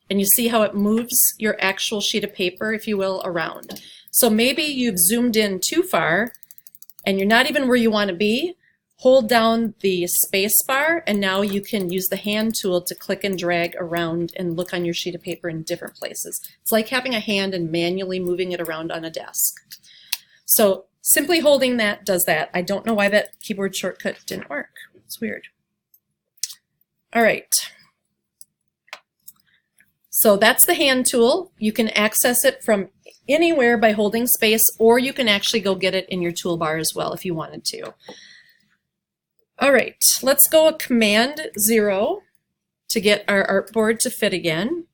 And you see how it moves your actual sheet of paper, if you will, around. So maybe you've zoomed in too far and you're not even where you want to be. Hold down the space bar and now you can use the hand tool to click and drag around and look on your sheet of paper in different places. It's like having a hand and manually moving it around on a desk. So simply holding that does that. I don't know why that keyboard shortcut didn't work. It's weird. All right. So that's the hand tool. You can access it from anywhere by holding space, or you can actually go get it in your toolbar as well if you wanted to. All right, let's go a Command 0 to get our artboard to fit again.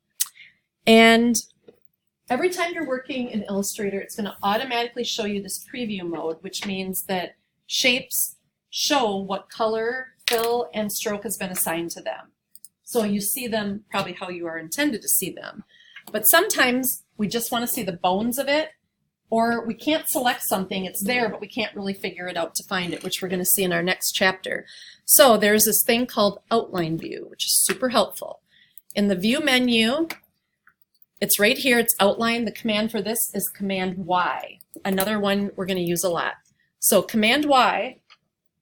And every time you're working in Illustrator, it's going to automatically show you this preview mode, which means that shapes show what color, fill, and stroke has been assigned to them. So you see them probably how you are intended to see them. But sometimes we just want to see the bones of it, or we can't select something, it's there, but we can't really figure it out to find it, which we're going to see in our next chapter. So there's this thing called Outline View, which is super helpful. In the View menu, it's right here, it's Outline. The command for this is Command Y, another one we're going to use a lot. So Command Y,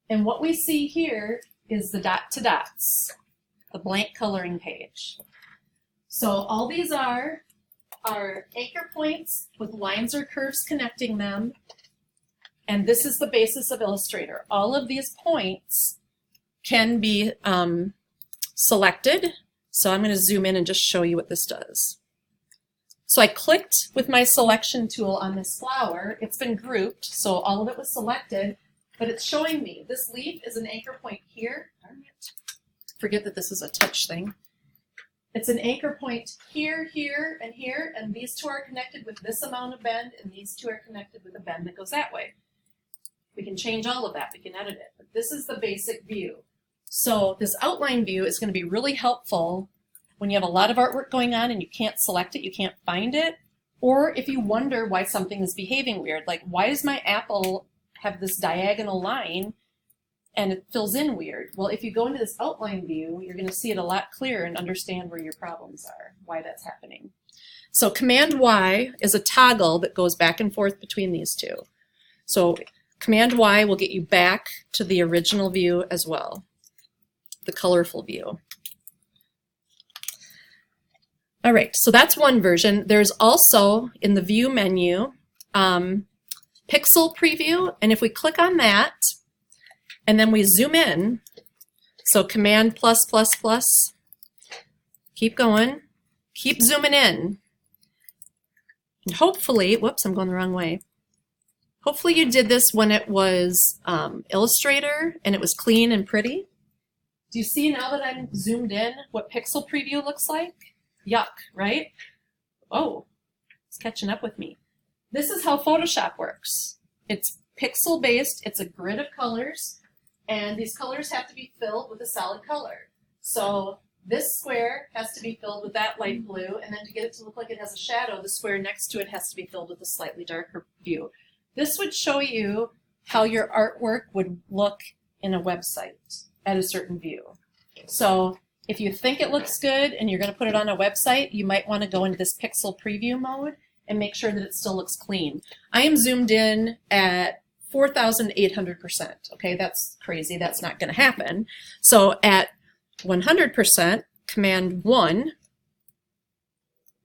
and what we see here is the dot to dots, the blank coloring page. So all these are anchor points with lines or curves connecting them, and this is the basis of Illustrator. All of these points can be selected, so I'm going to zoom in and just show you what this does. So I clicked with my selection tool on this flower. It's been grouped, so all of it was selected, but it's showing me this leaf is an anchor point here. Darn it. Forget that this is a touch thing. It's an anchor point here, here, and these two are connected with this amount of bend, and these two are connected with a bend that goes that way. We can change all of that, we can edit it, but this is the basic view. So this outline view is going to be really helpful when you have a lot of artwork going on and you can't select it, you can't find it, or if you wonder why something is behaving weird, like why does my apple have this diagonal line and it fills in weird? Well, if you go into this outline view, you're going to see it a lot clearer and understand where your problems are, why that's happening. So Command Y is a toggle that goes back and forth between these two. So Command Y will get you back to the original view as well, the colorful view. All right, so that's one version. There's also, in the View menu, Pixel Preview, and if we click on that, and then we zoom in, so Command plus plus plus, keep going, keep zooming in, and hopefully, whoops, I'm going the wrong way. Hopefully you did this when it was Illustrator and it was clean and pretty. Do you see now that I'm zoomed in what pixel preview looks like? Yuck, right? Oh, it's catching up with me. This is how Photoshop works. It's pixel based, it's a grid of colors, and these colors have to be filled with a solid color. So this square has to be filled with that light blue, and then to get it to look like it has a shadow, the square next to it has to be filled with a slightly darker view. This would show you how your artwork would look in a website at a certain view. So if you think it looks good and you're going to put it on a website, you might want to go into this pixel preview mode and make sure that it still looks clean. I am zoomed in at 4,800%. Okay, that's crazy. That's not going to happen. So at 100%, Command 1,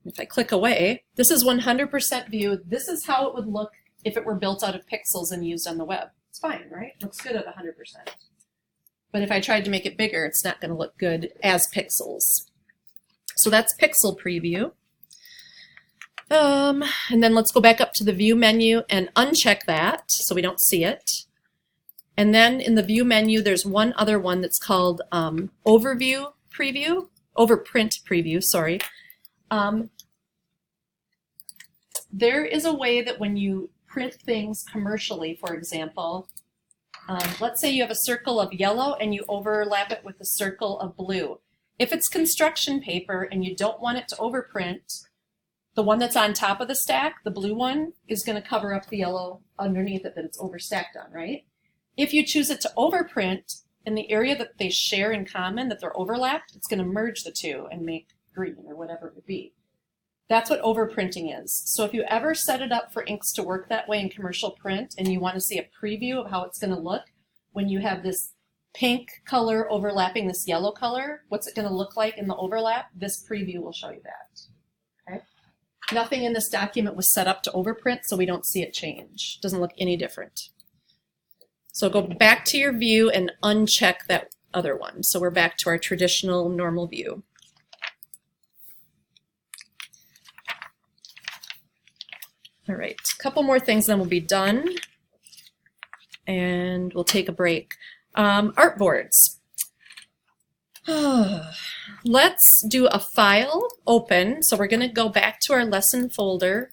if I click away, this is 100% view. This is how it would look if it were built out of pixels and used on the web. It's fine, right? Looks good at 100%. But if I tried to make it bigger, it's not going to look good as pixels. So that's pixel preview. And then let's go back up to the view menu and uncheck that so we don't see it. And then in the view menu, there's one other one that's called overprint preview, sorry. There is a way that when you print things commercially, for example, let's say you have a circle of yellow and you overlap it with a circle of blue. If it's construction paper and you don't want it to overprint, the one that's on top of the stack, the blue one, is going to cover up the yellow underneath it that it's overstacked on, right? If you choose it to overprint in the area that they share in common, that they're overlapped, it's going to merge the two and make green or whatever it would be. That's what overprinting is. So if you ever set it up for inks to work that way in commercial print and you want to see a preview of how it's going to look when you have this pink color overlapping this yellow color, what's it going to look like in the overlap? This preview will show you that. Okay? Nothing in this document was set up to overprint, so we don't see it change. It doesn't look any different. So go back to your view and uncheck that other one. So we're back to our traditional normal view. All right, a couple more things, then we'll be done, and we'll take a break. Artboards. Let's do a file open. So we're going to go back to our lesson folder,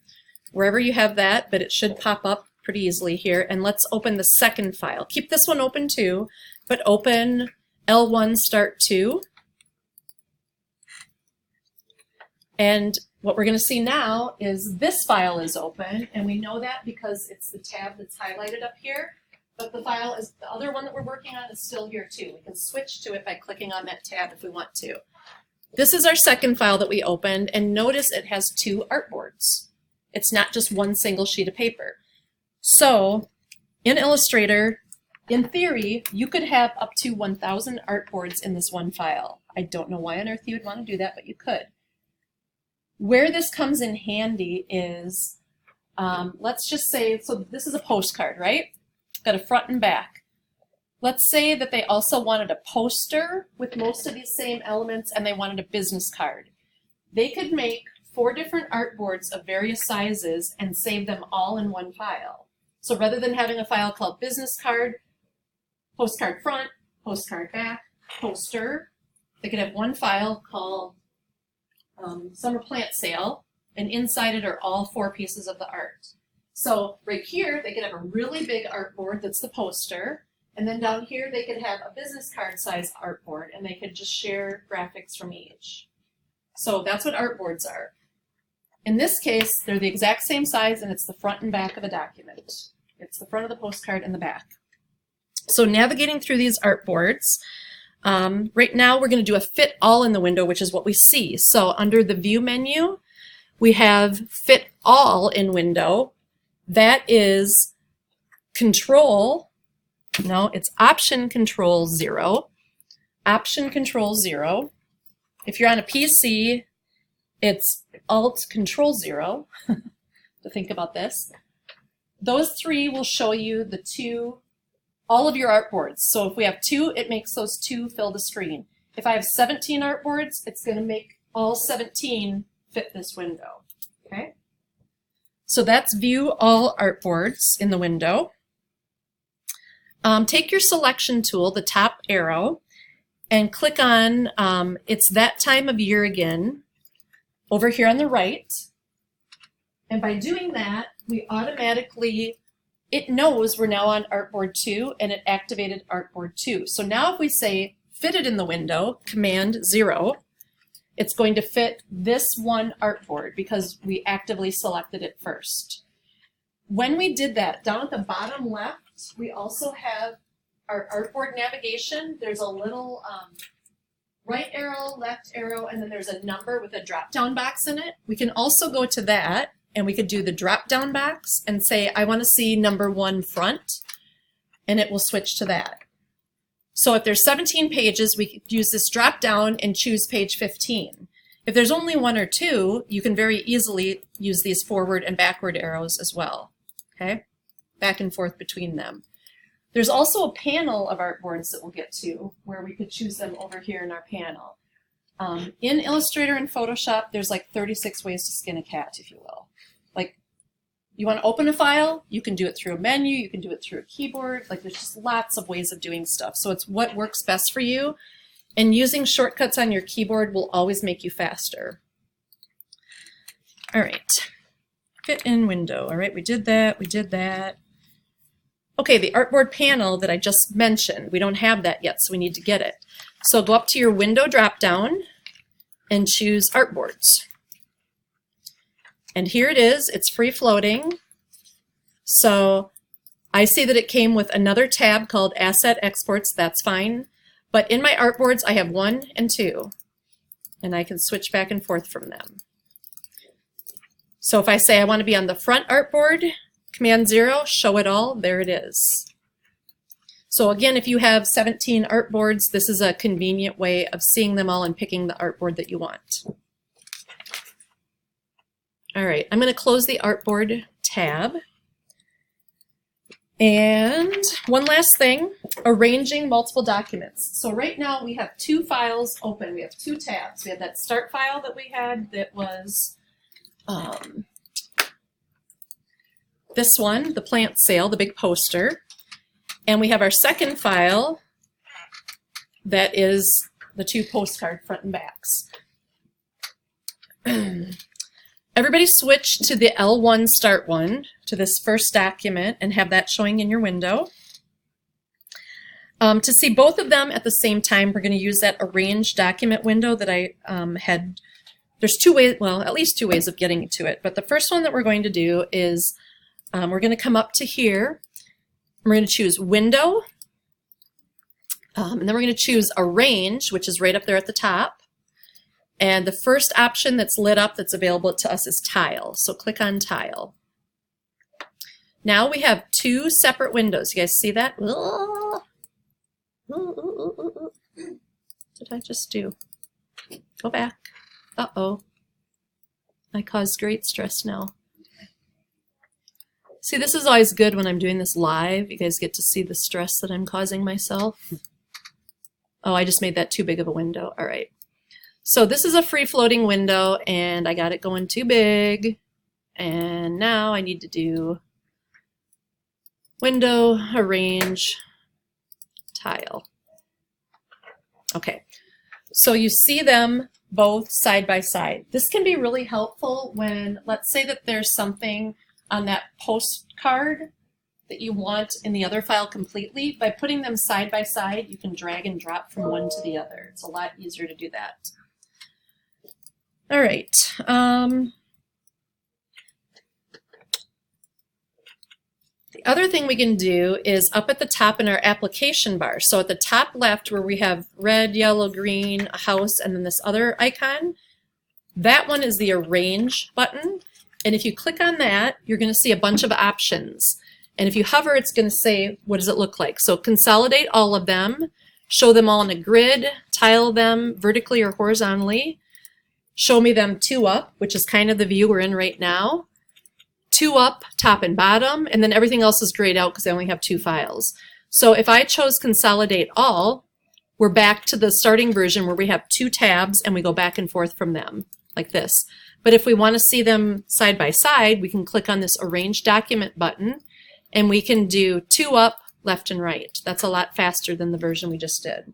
wherever you have that, but it should pop up pretty easily here. And let's open the second file. Keep this one open too, but open L1 Start 2. And what we're going to see now is this file is open, and we know that because it's the tab that's highlighted up here, but the file is, the other one that we're working on is still here too. We can switch to it by clicking on that tab if we want to. This is our second file that we opened, and notice it has two artboards. It's not just one single sheet of paper. So in Illustrator, in theory, you could have up to 1,000 artboards in this one file. I don't know why on earth you would want to do that, but you could. Where this comes in handy is, let's just say, so this is a postcard, right? Got a front and back. Let's say that they also wanted a poster with most of these same elements and they wanted a business card. They could make 4 different artboards of various sizes and save them all in one file. So rather than having a file called business card, postcard front, postcard back, poster, they could have one file called summer plant sale, and inside it are all 4 pieces of the art. So right here, they could have a really big artboard that's the poster, and then down here they could have a business card size artboard, and they could just share graphics from each. So that's what artboards are. In this case, they're the exact same size, and it's the front and back of a document. It's the front of the postcard and the back. So navigating through these artboards, right now we're going to do a fit all in the window, which is what we see. So under the view menu, we have fit all in window. That is Option Control 0. Option Control 0. If you're on a PC, it's Alt Control 0 to think about this. Those 3 will show you all of your artboards. So if we have 2, it makes those 2 fill the screen. If I have 17 artboards, it's going to make all 17 fit this window. Okay? So that's view all artboards in the window. Take your selection tool, the top arrow, and click on It's That Time of Year Again over here on the right. And by doing that, we automatically, it knows we're now on Artboard 2 and it activated Artboard 2. So now if we say fit it in the window, Command 0, it's going to fit this one artboard because we actively selected it first. When we did that, down at the bottom left, we also have our artboard navigation. There's a little right arrow, left arrow, and then there's a number with a drop-down box in it. We can also go to that, and we could do the drop-down box and say, I want to see number 1 front, and it will switch to that. So if there's 17 pages, we could use this drop-down and choose page 15. If there's only 1 or 2, you can very easily use these forward and backward arrows as well, okay? Back and forth between them. There's also a panel of artboards that we'll get to where we could choose them over here in our panel. In Illustrator and Photoshop, there's like 36 ways to skin a cat, if you will. Like, you want to open a file, you can do it through a menu, you can do it through a keyboard. Like, there's just lots of ways of doing stuff. So it's what works best for you. And using shortcuts on your keyboard will always make you faster. All right, fit in window. All right, we did that, we did that. Okay, the artboard panel that I just mentioned, we don't have that yet, so we need to get it. So go up to your window drop-down and choose artboards. And here it is, it's free-floating. So I see that it came with another tab called Asset Exports, that's fine. But in my artboards, I have 1 and 2, and I can switch back and forth from them. So if I say I want to be on the front artboard, Command 0, show it all, there it is. So again, if you have 17 artboards, this is a convenient way of seeing them all and picking the artboard that you want. All right, I'm going to close the artboard tab. And one last thing, arranging multiple documents. So right now we have 2 files open. We have 2 tabs. We have that start file that we had that was this one, the plant sale, the big poster. And we have our second file that is the 2 postcard front and backs. Everybody switch to the L1 start one, to this first document, and have that showing in your window. To see both of them at the same time, we're going to use that arrange document window that I had. There's 2 ways, well, at least 2 ways of getting to it. But the first one that we're going to do is we're going to come up to here. We're going to choose window. And then we're going to choose arrange, which is right up there at the top. And the first option that's lit up that's available to us is tile. So click on tile. Now we have 2 separate windows. You guys see that? What did I just do? Go back. Uh-oh. I caused great stress now. See, this is always good when I'm doing this live. You guys get to see the stress that I'm causing myself. Oh, I just made that too big of a window. All right. So this is a free-floating window, and I got it going too big. And now I need to do window, arrange, tile. Okay, so you see them both side by side. This can be really helpful when, let's say that there's something on that postcard that you want in the other file completely. By putting them side by side, you can drag and drop from one to the other. It's a lot easier to do that. All right. The other thing we can do is up at the top in our application bar. So at the top left where we have red, yellow, green, a house, and then this other icon, that one is the arrange button. And if you click on that, you're going to see a bunch of options. And if you hover, it's going to say, what does it look like? So consolidate all of them, show them all in a grid, tile them vertically or horizontally, show me them 2 up, which is kind of the view we're in right now, 2 up, top and bottom, and then everything else is grayed out because I only have 2 files. So if I chose consolidate all, we're back to the starting version where we have 2 tabs and we go back and forth from them like this. But if we want to see them side by side, we can click on this arrange document button and we can do 2 up, left and right. That's a lot faster than the version we just did.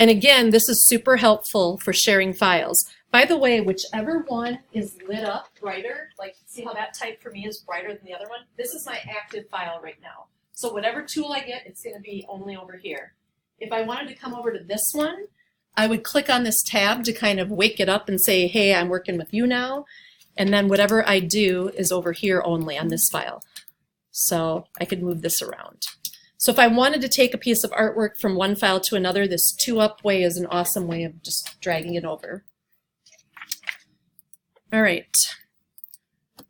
And again, this is super helpful for sharing files. By the way, whichever one is lit up brighter, like see how that type for me is brighter than the other one? This is my active file right now. So whatever tool I get, it's going to be only over here. If I wanted to come over to this one, I would click on this tab to kind of wake it up and say, hey, I'm working with you now. And then whatever I do is over here only on this file. So I could move this around. So if I wanted to take a piece of artwork from one file to another, this 2-up way is an awesome way of just dragging it over. All right,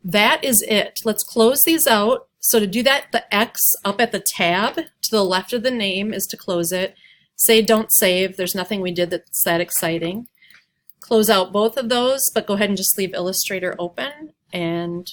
that is it. Let's close these out. So to do that, the X up at the tab to the left of the name is to close it. Say don't save. There's nothing we did that's that exciting. Close out both of those, but go ahead and just leave Illustrator open and